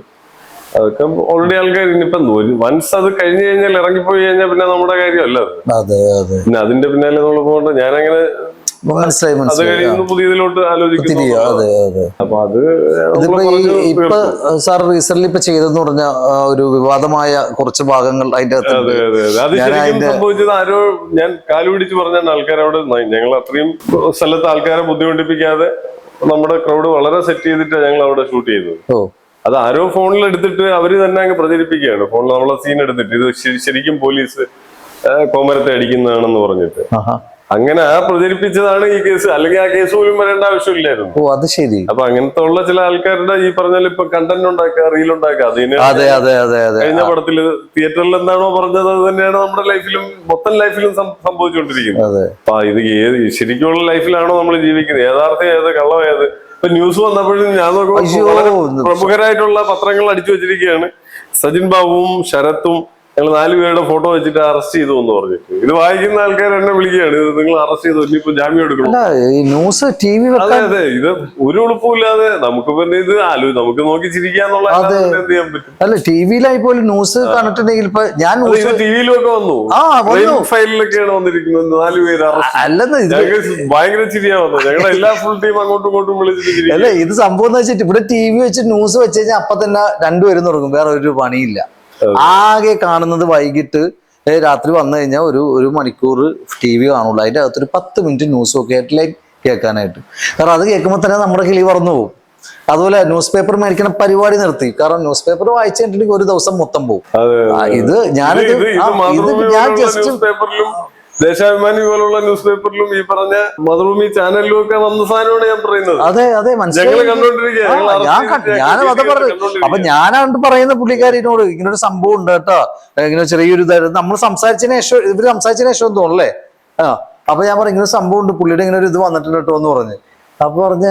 അതൊക്കെ ഓൾറെഡി ആൾക്കാർ ഇനിയിപ്പം വൺസ് അത് കഴിഞ്ഞു കഴിഞ്ഞാൽ ഇറങ്ങിപ്പോയി കഴിഞ്ഞാൽ പിന്നെ നമ്മുടെ കാര്യമല്ല അത്. പിന്നെ അതിന്റെ പിന്നാലെ നമ്മൾ പോകണ്ട. ഞാനങ്ങനെ അത് കഴിയുന്ന പുതിയതിലോട്ട് ആലോചിക്കുന്നു. അപ്പൊ അത് ഇപ്പൊ സാർ റീസെന്റ് ഇപ്പൊ ചെയ്തെന്ന് പറഞ്ഞ ഒരു വിവാദമായ കുറച്ച് ഭാഗങ്ങൾ അതിന്റെ അത് ശരിക്കും സംഭവിച്ചത് ആരോ ഞാൻ കാലുപിടിച്ച് പറഞ്ഞ ആൾക്കാരോട് ഞങ്ങൾ അത്രയും സ്ഥലത്ത് ആൾക്കാരെ ബുദ്ധിമുട്ടിപ്പിക്കാതെ നമ്മുടെ ക്രൗഡ് വളരെ സെറ്റ് ചെയ്തിട്ട് ഞങ്ങൾ അവിടെ ഷൂട്ട് ചെയ്തത്. അത് ആരോ ഫോണിൽ എടുത്തിട്ട് അവര് തന്നെ അങ്ങ് പ്രചരിപ്പിക്കുകയാണ്. ഫോണിൽ നമ്മളെ സീൻ എടുത്തിട്ട് ഇത് ശരിക്കും പോലീസ് കോമരത്തെ അടിക്കുന്നതാണെന്ന് പറഞ്ഞിട്ട് അങ്ങനെ പ്രചരിപ്പിച്ചതാണ് ഈ കേസ്. അല്ലെങ്കിൽ ആ കേസ് പോലും വരേണ്ട ആവശ്യമില്ലായിരുന്നു. അത് ശരി. അപ്പൊ അങ്ങനത്തെ ഉള്ള ചില ആൾക്കാരുടെ ഈ പറഞ്ഞാൽ ഇപ്പൊ കണ്ടന്റ് ഉണ്ടാക്കുക, റീൽ ഉണ്ടാക്കുക, അതിന് കഴിഞ്ഞ പടത്തില് തിയേറ്ററിൽ എന്താണോ പറഞ്ഞത് അത് തന്നെയാണ് നമ്മുടെ ലൈഫിലും മൊത്തം ലൈഫിലും സംഭവിച്ചുകൊണ്ടിരിക്കുന്നത്. അപ്പൊ ഇത് ശരിക്കുള്ള ലൈഫിലാണോ നമ്മൾ ജീവിക്കുന്നത്, യഥാർത്ഥം ഏത് കള്ളം ഏത്? ഇപ്പൊ ന്യൂസ് വന്നപ്പോഴും ഞാൻ നോക്കുമ്പോൾ വളരെ പ്രമുഖരായിട്ടുള്ള പത്രങ്ങൾ അടിച്ചു വെച്ചിരിക്കുകയാണ്, സജിൻ ബാബുവും ശരത്തും ഞങ്ങൾ 4 പേരുടെ ഫോട്ടോ വെച്ചിട്ട് അറസ്റ്റ് ചെയ്തു എന്ന് പറഞ്ഞിട്ട്. ഇത് വായിക്കുന്ന ആൾക്കാർ എന്നെ വിളിക്കുകയാണ്, നിങ്ങൾ അറസ്റ്റ് ചെയ്തു, ഇനിയിപ്പോ ജാമ്യം എടുക്കണം. അതെ, ഇത് ഒരു ഉളുപ്പില്ലാതെ നമുക്ക് പിന്നെ ഇത് നമുക്ക് നോക്കി ചിരിക്കാന്നുള്ള എന്ത് ചെയ്യാൻ പറ്റും? അല്ല, ടിവിയിലായി പോലും ന്യൂസ് കണ്ടിട്ടുണ്ടെങ്കിൽ ഇപ്പൊ ഞാൻ ടിവിയിലും ഒക്കെ വന്നു, ഫയലിലൊക്കെയാണ് വന്നിരിക്കുന്നത് 4 പേര് അറസ്റ്റ്. ഭയങ്കര ചിരിയാ വന്നത്. ഞങ്ങളുടെ എല്ലാ ഫുൾ ടീം അങ്ങോട്ടും ഇങ്ങോട്ടും വിളിച്ചിട്ട്. അല്ല, ഇത് സംഭവം എന്ന് വെച്ചിട്ട് ഇവിടെ TV വെച്ച് ന്യൂസ് വെച്ച് കഴിഞ്ഞാൽ അപ്പൊ തന്നെ 2 പേരും തുടങ്ങും, വേറെ ഒരു പണിയില്ല. ആകെ കാണുന്നത് വൈകിട്ട് രാത്രി വന്നു കഴിഞ്ഞാൽ ഒരു മണിക്കൂർ TV കാണുള്ളൂ. അതിന്റെ അകത്തൊരു 10 മിനിറ്റ് ന്യൂസ് ഒക്കെ ഹെഡ്ലൈൻ കേൾക്കാനായിട്ട്. കാരണം അത് കേൾക്കുമ്പോൾ തന്നെ നമ്മുടെ കിളി പറന്നു പോകും. അതുപോലെ ന്യൂസ് പേപ്പർ മേടിക്കുന്ന പരിപാടി നിർത്തി. കാരണം ന്യൂസ് പേപ്പർ വായിച്ചു കഴിഞ്ഞിട്ടുണ്ടെങ്കിൽ ഒരു ദിവസം മൊത്തം പോകും. ഇത് ഞാൻ ജസ്റ്റ് ദേശാഭിമാനി പോലുള്ള ന്യൂസ് പേപ്പറിലും ഈ പറഞ്ഞ മതഭൂമി ചാനലിലും ഒക്കെ വന്ന സാധനമാണ് ഞാൻ പറയുന്നത്. അതെ മനസ്സിലായി. അപ്പൊ ഞാനാണ്ട് പറയുന്ന പുള്ളിക്കാരിനോട് ഇങ്ങനൊരു സംഭവം ഉണ്ട് കേട്ടോ, ഇങ്ങനെ ചെറിയൊരു നമ്മൾ സംസാരിച്ചതിന് ശേഷം ഇവര് സംസാരിച്ചതിന് ശേഷം തോന്നല്ലേ. അപ്പൊ ഞാൻ പറഞ്ഞു ഇങ്ങനെ സംഭവം ഉണ്ട്, പുള്ളിയുടെ ഇങ്ങനെ ഒരു ഇത് വന്നിട്ടുണ്ട് കേട്ടോ എന്ന് പറഞ്ഞ്. അപ്പൊ പറഞ്ഞ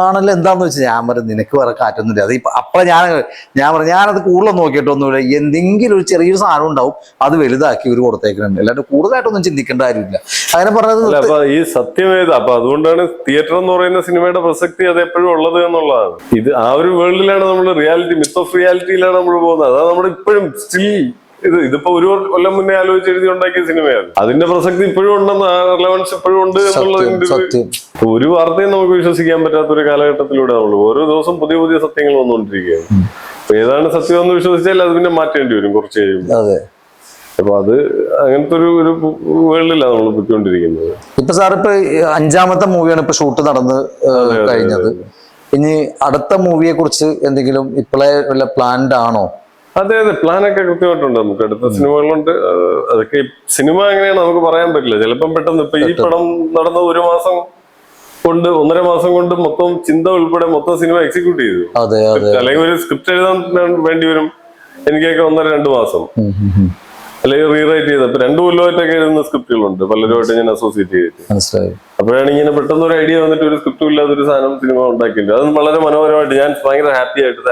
ആണല്ലോ എന്താന്ന് വെച്ചാൽ ഞാൻ പറഞ്ഞു നിനക്ക് വേറെ കാറ്റൊന്നുമില്ല അത് ഇപ്പൊ അപ്പൊ ഞാൻ പറഞ്ഞു ഞാനത് കൂടുതൽ നോക്കിയിട്ടൊന്നുമില്ല എന്തെങ്കിലും ഒരു ചെറിയൊരു സാധനം ഉണ്ടാവും അത് വലുതാക്കി ഒരു കൊടുത്തേക്കുന്നുണ്ട് അല്ലാണ്ട് കൂടുതലായിട്ടൊന്നും ചിന്തിക്കേണ്ട കാര്യമില്ല അങ്ങനെ പറഞ്ഞത് അപ്പൊ ഈ സത്യമേത് അപ്പൊ അതുകൊണ്ടാണ് തിയേറ്റർ എന്ന് പറയുന്ന സിനിമയുടെ പ്രസക്തി അത് എപ്പോഴും ഉള്ളത് എന്നുള്ളതാണ്. ഇത് ആ ഒരു വേൾഡിലാണ് നമ്മൾ റിയാലിറ്റി മിത്ത് ഓഫ് റിയാലിറ്റിയിലാണ് നമ്മൾ പോകുന്നത്. അതാണ് നമ്മൾ ഇപ്പോഴും സ്റ്റിൽ ഇതിപ്പോ ഒരു കൊല്ലം മുന്നേ ആലോചിച്ച് എഴുതി ഉണ്ടാക്കിയ സിനിമയാണ്. അതിന്റെ പ്രസക്തി ഇപ്പോഴും ഉണ്ടെന്ന് ആ റിലവൻസ് ഇപ്പോഴും ഉണ്ട് എന്നുള്ളതിന്റെ ഒരു വാർത്തയും നമുക്ക് വിശ്വസിക്കാൻ പറ്റാത്ത ഒരു കാലഘട്ടത്തിലൂടെ നമ്മൾ ഓരോ ദിവസം പുതിയ പുതിയ സത്യങ്ങൾ വന്നുകൊണ്ടിരിക്കുകയാണ്. ഏതാണ് സത്യം എന്ന് വിശ്വസിച്ചാൽ അത് പിന്നെ മാറ്റേണ്ടി വരും കുറച്ച് കഴിയുമ്പോൾ. അപ്പൊ അത് അങ്ങനത്തെ ഒരു വേൾഡിലാണ് നമ്മൾ പോയിക്കൊണ്ടിരിക്കുന്നത്. ഇപ്പൊ സാർ ഇപ്പൊ 5ാമത്തെ മൂവിയാണ് ഇപ്പൊ ഷൂട്ട് നടന്ന് കഴിഞ്ഞത്. ഇനി അടുത്ത മൂവിയെ കുറിച്ച് എന്തെങ്കിലും ഇപ്പോഴേ വല്ല പ്ലാൻഡ് ആണോ? അതെ പ്ലാനൊക്കെ കൃത്യമായിട്ടുണ്ട്. നമുക്ക് അടുത്ത സിനിമകളുണ്ട്. അതൊക്കെ സിനിമ എങ്ങനെയാണ് നമുക്ക് പറയാൻ പറ്റില്ല. ചിലപ്പം പെട്ടെന്ന് ഇപ്പൊ ഈ പടം നടന്നത് 1 മാസം കൊണ്ട് 1.5 മാസം കൊണ്ട് മൊത്തം ചിന്ത ഉൾപ്പെടെ മൊത്തം സിനിമ എക്സിക്യൂട്ട് ചെയ്തു. അല്ലെങ്കിൽ ഒരു സ്ക്രിപ്റ്റ് എഴുതാൻ വേണ്ടി വരും എനിക്കൊക്കെ 1.5-2 മാസം, അല്ലെങ്കിൽ റീറൈറ്റ് ചെയ്ത് ഇപ്പൊ 2 കൊല്ലമായിട്ടൊക്കെ എഴുതുന്ന സ്ക്രിപ്റ്റുകളുണ്ട് പലരുമായിട്ട് ഞാൻ അസോസിയേറ്റ് ചെയ്തിട്ട്. അപ്പോഴാണ് ഇങ്ങനെ പെട്ടെന്ന് ഒരു ഐഡിയ വന്നിട്ട് ഒരു സ്ക്രിപ്റ്റും ഇല്ലാത്ത ഒരു സാധനം സിനിമ ഉണ്ടാക്കിയിട്ടുണ്ട്. അത് വളരെ മനോഹരമായിട്ട് ഞാൻ ഭയങ്കര ഹാപ്പി ആയിട്ട്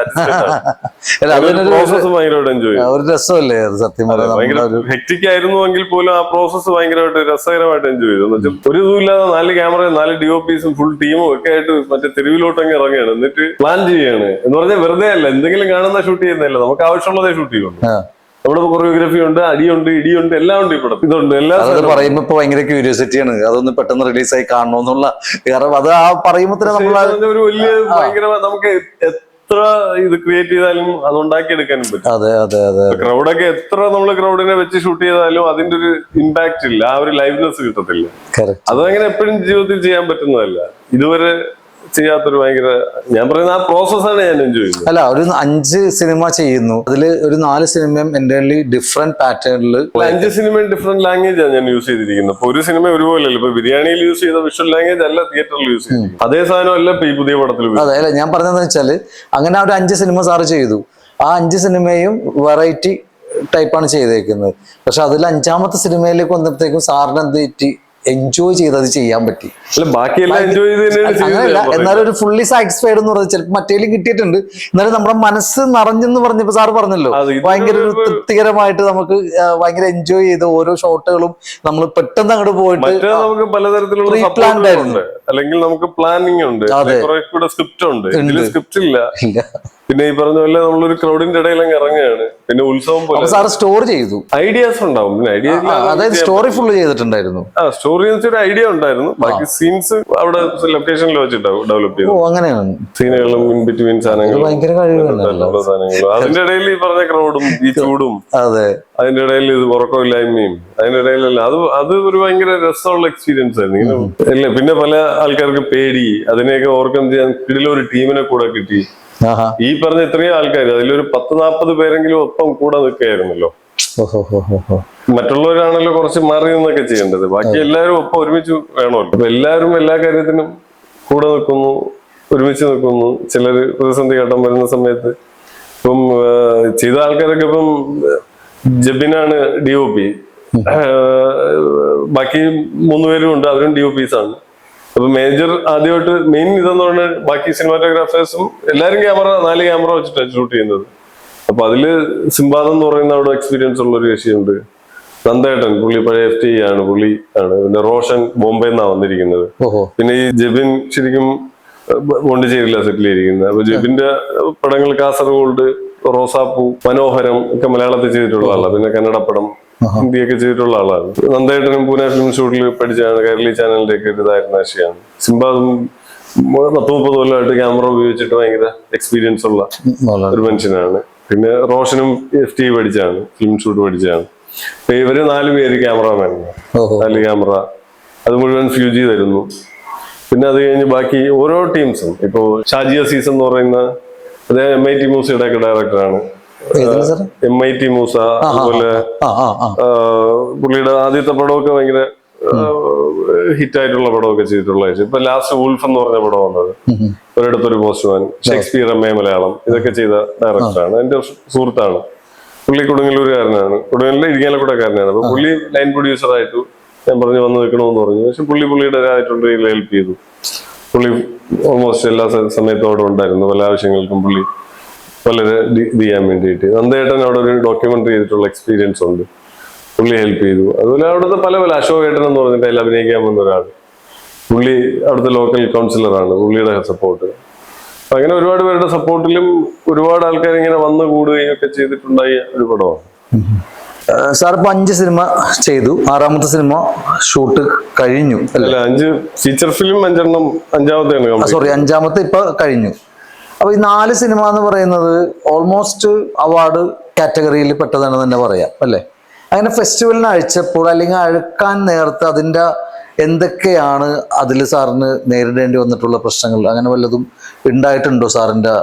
പ്രോസസ് ഭയങ്കരമായിട്ട് എൻജോയ് ചെയ്തു. ഭയങ്കര ഹെക്റ്റിക് ആയിരുന്നുവെങ്കിൽ പോലും ആ പ്രോസസ് ഭയങ്കരമായിട്ട് രസകരമായിട്ട് എൻജോയ് ചെയ്തു. എന്ന് വെച്ചാൽ ഒരു ഇതുമില്ലാതെ 4 ക്യാമറയും 4 DOPസും ഫുൾ ടീമും ഒക്കെ ആയിട്ട് മറ്റേ തെരുവിലോട്ടങ്ങ് ഇറങ്ങുകയാണ്. എന്നിട്ട് പ്ലാൻ ചെയ്യാണ് എന്ന് പറഞ്ഞാൽ വെറുതെ അല്ല എന്തെങ്കിലും കാണുന്ന ഷൂട്ട് ചെയ്യുന്നതല്ല, നമുക്ക് ആവശ്യമുള്ളതേ ഷൂട്ട് ചെയ്യുള്ളൂ. നമ്മുടെ കൊറിയോഗ്രാഫി ഉണ്ട്, അടിയുണ്ട്, ഇടിയുണ്ട്, എല്ലാം ഉണ്ട്. ഇവിടെ ഇതുണ്ട് എല്ലാം പറയുമ്പോ ഇപ്പൊ ഭയങ്കര ക്യൂരിയോസിറ്റിയാണ് അതൊന്ന് പെട്ടെന്ന് റിലീസായി കാണണമെന്നുള്ള. കാരണം അത് ആ പറയുമ്പോ ഒരു വലിയ ഭയങ്കര നമുക്ക് എത്ര ഇത് ക്രിയേറ്റ് ചെയ്താലും അത് ഉണ്ടാക്കിയെടുക്കാനും പറ്റും. ക്രൗഡൊക്കെ എത്ര നമ്മൾ ക്രൗഡിനെ വെച്ച് ഷൂട്ട് ചെയ്താലും അതിന്റെ ഒരു ഇമ്പാക്ട് ഇല്ല, ആ ഒരു ലൈവ്നെസ് കിട്ടത്തില്ല. അതങ്ങനെ എപ്പോഴും ജീവിതത്തിൽ ചെയ്യാൻ പറ്റുന്നതല്ല. ഇതുവരെ ചെയ്യാത്തൊരു ഭയങ്കര ഞാൻ പറയുന്ന ആ പ്രോസസ്സാണ് ഞാൻ എൻജോയ് ചെയ്യുന്നത്. അല്ല ഒരു 5 സിനിമ ചെയ്യുന്നു, അതില് ഒരു 4 സിനിമയും എൻ്റർലി ഡിഫറെന്റ് പാറ്റേണിൽ 5 സിനിമയും ഡിഫറെന്റ് ലാംഗ്വേജ് ആണ് ഞാൻ യൂസ് ചെയ്തിരിക്കുന്നത്. ഇപ്പൊ ഒരു സിനിമ ഒരുപോലെ ഇപ്പൊ ബിരിയാണിയിൽ യൂസ് ചെയ്ത വിഷ്വൽ ലാംഗ്വേജ് അല്ല തിയേറ്ററിൽ യൂസ് ചെയ്തിരിക്കുന്നത്. അതേ സാധനം അല്ല ഇപ്പൊ ഈ പുതിയ പടത്തിൽ. അതെ അല്ല ഞാൻ പറഞ്ഞതെന്ന് വെച്ചാല് അങ്ങനെ ഒരു 5 സിനിമ സാറ് ചെയ്തു. ആ 5 സിനിമയും വെറൈറ്റി ടൈപ്പാണ് ചെയ്തേക്കുന്നത്. പക്ഷെ അതിൽ 5ാമത്തെ സിനിമയിലേക്ക് വന്നപ്പോഴത്തേക്കും സാറിന് എന്ത് പറ്റി എൻജോയ് ചെയ്തത് ചെയ്യാൻ പറ്റി. അങ്ങനെയല്ല, എന്നാലും ഒരു ഫുള്ളി സാറ്റിസ്ഫൈഡ് എന്ന് പറഞ്ഞാൽ ചിലപ്പോൾ മറ്റേലും കിട്ടിയിട്ടുണ്ട്. എന്നാലും നമ്മുടെ മനസ്സ് നിറഞ്ഞെന്ന് പറഞ്ഞപ്പോ സാറ് പറഞ്ഞല്ലോ ഭയങ്കര ഒരു തൃപ്തികരമായിട്ട് നമുക്ക് ഭയങ്കര എൻജോയ് ചെയ്ത് ഓരോ ഷോട്ടുകളും നമ്മൾ പെട്ടെന്ന് അങ്ങോട്ട് പോയിട്ട് നമുക്ക് പലതരത്തിലുള്ള സപ്പോർട്ട് ഉണ്ട്, അല്ലെങ്കിൽ നമുക്ക് പ്ലാനിങ് ഉണ്ട്, സ്ക്രിപ്റ്റ് ഉണ്ട്. ഇതിൽ സ്ക്രിപ്റ്റ് ഇല്ല. പിന്നെ ഈ പറഞ്ഞ പോലെ നമ്മളൊരു ക്രൗഡിന്റെ ഇടയിൽ അങ്ങ് ഇറങ്ങുകയാണ്. പിന്നെ ഉത്സവം പോലെ സാർ സ്റ്റോർ ചെയ്തു, ഐഡിയാസ് ഉണ്ടാവും. പിന്നെ ഐഡിയ അതായത് സ്റ്റോറി ഫുള്ള് ചെയ്തിട്ടുണ്ടായിരുന്നു. സ്റ്റോറി വെച്ചൊരു ഐഡിയ ഉണ്ടായിരുന്നു. ബാക്കി സീൻസ് അവിടെ ലൊക്കേഷനിൽ വെച്ചിട്ടാവും ഡെവലപ്പ് ചെയ്തു. അങ്ങനെയാണ് സീനുകളും ഇൻ ബിറ്റ്വീൻ സാധനങ്ങളും ഭയങ്കര കഴിവുകളും അതിന്റെ ഇടയിൽ ഈ പറഞ്ഞ ക്രൗഡും ഈ ചൂടും, അതിന്റെ ഇടയിൽ ഇത് ഉറക്കമില്ലായ്മയും, അതിന്റെ ഇടയിലല്ല അത് ഒരു ഭയങ്കര രസമുള്ള എക്സ്പീരിയൻസ് ആയിരുന്നു. ഇങ്ങനെ പിന്നെ പല ആൾക്കാർക്ക് പേടി, അതിനെയൊക്കെ ഓവർകം ചെയ്യാൻ ഇതിലൊരു ടീമിനെ കൂടെ കിട്ടി. ഈ പറഞ്ഞ ഇത്രയും ആൾക്കാർ അതിലൊരു 10-40 പേരെങ്കിലും ഒപ്പം കൂടെ നിൽക്കുകയായിരുന്നല്ലോ. മറ്റുള്ളവരാണല്ലോ കുറച്ച് മാറി നിന്നൊക്കെ ചെയ്യേണ്ടത്. ബാക്കി എല്ലാവരും ഒപ്പം ഒരുമിച്ച് വേണമല്ലോ. അപ്പൊ എല്ലാവരും എല്ലാ കാര്യത്തിനും കൂടെ നിൽക്കുന്നു, ഒരുമിച്ച് നിൽക്കുന്നു. ചിലര് പ്രതിസന്ധി ഘട്ടം വരുന്ന സമയത്ത് ഇപ്പം ചെയ്ത ആൾക്കാരൊക്കെ ഇപ്പം ജബിനാണ് DOP, ബാക്കി 3 പേരും ഉണ്ട്, അവരും DOPs ആണ്. അപ്പൊ മേജർ ആദ്യമായിട്ട് മെയിൻ ഇതെന്ന് പറഞ്ഞാൽ ബാക്കി സിനിമാറ്റോഗ്രാഫേഴ്സും എല്ലാവരും 4 ക്യാമറ വെച്ചിട്ടാണ് ഷൂട്ട് ചെയ്യുന്നത്. അപ്പൊ അതില് സിംബാദ് എന്ന് പറയുന്ന അവിടെ എക്സ്പീരിയൻസ് ഉള്ള ഒരു കക്ഷിയുണ്ട്. നന്ദേട്ടൻ, പുള്ളി പഴയ FT ആണ്, പുള്ളി ആണ്. പിന്നെ റോഷൻ ബോംബെ നിന്നാണ് വന്നിരിക്കുന്നത്. പിന്നെ ഈ ജെബിൻ ശരിക്കും പോണ്ടിച്ചേരിയിലാണ് സെറ്റിൽ ചെയ്തിരിക്കുന്നത്. അപ്പൊ ജെബിന്റെ പടങ്ങൾ കാസർഗോഡ്, റോസാപ്പൂ, മനോഹരം ഒക്കെ മലയാളത്തിൽ ചെയ്തിട്ടുള്ള ആളാണ്. പിന്നെ കന്നഡ പടം, ഹിന്ദിയൊക്കെ ചെയ്തിട്ടുള്ള ആളാണ്. നന്ദേട്ടനും പൂനെ ഫിലിം ഇൻസ്റ്റിറ്റ്യൂട്ടിൽ പഠിച്ചാണ്. കൈരളി ചാനലിന്റെ ഒക്കെ ഇതായിരുന്ന ആശയാണ്. സിംബാദും 10-30 കൊല്ലമായിട്ട് ക്യാമറ ഉപയോഗിച്ചിട്ട് ഭയങ്കര എക്സ്പീരിയൻസ് ഉള്ള ഒരു മനുഷ്യനാണ്. പിന്നെ റോഷനും FT പഠിച്ചാണ്, ഫിലിം ഇൻസ്റ്റിറ്റ്യൂട്ട് പഠിച്ചാണ്. ഇവര് 4 പേര് ക്യാമറമാനാണ്. 4 ക്യാമറ അത് മുഴുവൻ ഫ്യൂജി തരുന്നു. പിന്നെ അത് കഴിഞ്ഞ് ബാക്കി ഓരോ ടീംസും ഇപ്പോ ഷാജി അസീസ് എന്ന് പറയുന്ന അദ്ദേഹം MIT മൂസയുടെ ഒക്കെ ഡയറക്ടറാണ്. MIT മൂസ, അതുപോലെ പുള്ളിയുടെ ആദ്യത്തെ പടമൊക്കെ ഭയങ്കര ഹിറ്റായിട്ടുള്ള പടമൊക്കെ ചെയ്തിട്ടുള്ള. ഇപ്പൊ ലാസ്റ്റ് വൂൾഫ് എന്ന് പറഞ്ഞ പടം വന്നത്, ഒരിടത്തൊരു പോസ്റ്റ്മാൻ, ഷേക്സ്പിയർ MA മലയാളം, ഇതൊക്കെ ചെയ്ത ഡയറക്ടറാണ്. എന്റെ സുഹൃത്താണ്. പുള്ളി കൊടുങ്ങല്ലൂരുകാരനാണ്, കൊടുങ്ങല്ലൂരിലെ ഇരിങ്ങാലക്കുടക്കാരനാണ്. അപ്പൊ പുള്ളി ലൈൻ പ്രൊഡ്യൂസർ ആയിട്ട് ഞാൻ പറഞ്ഞു വന്ന് നിൽക്കണമെന്ന് പറഞ്ഞു. പക്ഷെ പുള്ളിയുടെ ആയിട്ടുള്ള ഹെൽപ്പ് ചെയ്തു. പുള്ളി ഓൾമോസ്റ്റ് എല്ലാ സമയത്തും അവിടെ ഉണ്ടായിരുന്നു. പല ആവശ്യങ്ങൾക്കും പുള്ളി വളരെ ഇത് ചെയ്യാൻ വേണ്ടിയിട്ട്. നന്ദേട്ടൻ അവിടെ ഒരു ഡോക്യുമെന്ററി ചെയ്തിട്ടുള്ള എക്സ്പീരിയൻസ് ഉണ്ട്, പുള്ളി ഹെൽപ്പ് ചെയ്തു. അതുപോലെ അവിടുത്തെ പല അശോകേട്ടൻ എന്ന് പറഞ്ഞിട്ട് അതിൽ അഭിനയിക്കാൻ വന്ന ഒരാൾ, പുള്ളി അവിടുത്തെ ലോക്കൽ കൗൺസിലറാണ്, പുള്ളിയുടെ സപ്പോർട്ട്. അപ്പൊ അങ്ങനെ ഒരുപാട് പേരുടെ സപ്പോർട്ടിലും ഒരുപാട് ആൾക്കാർ ഇങ്ങനെ വന്നു കൂടുകയും ഒക്കെ ചെയ്തിട്ടുണ്ടായ ഒരു പടമാണ്. സാർ ഇപ്പൊ 5 സിനിമ ചെയ്തു, 6ാമത്തെ സിനിമ ഷൂട്ട് കഴിഞ്ഞു അല്ല, 5 ഫീച്ചർ ഫിലിം 5 5-ാമത്തെയാണ്. സോറി 5ാമത്തെ ഇപ്പൊ കഴിഞ്ഞു. അപ്പൊ ഈ 4 സിനിമ എന്ന് പറയുന്നത് ഓൾമോസ്റ്റ് അവാർഡ് കാറ്റഗറിയിൽ പെട്ടതാണെന്ന് തന്നെ പറയാം അല്ലേ? അങ്ങനെ ഫെസ്റ്റിവലിന് അഴിച്ചപ്പോൾ അല്ലെങ്കിൽ അഴുക്കാൻ നേരത്തെ അതിന്റെ എന്തൊക്കെയാണ് അതിൽ സാറിന് നേരിടേണ്ടി വന്നിട്ടുള്ള പ്രശ്നങ്ങൾ, അങ്ങനെ വല്ലതും ഉണ്ടായിട്ടുണ്ടോ സാറിന്റെ?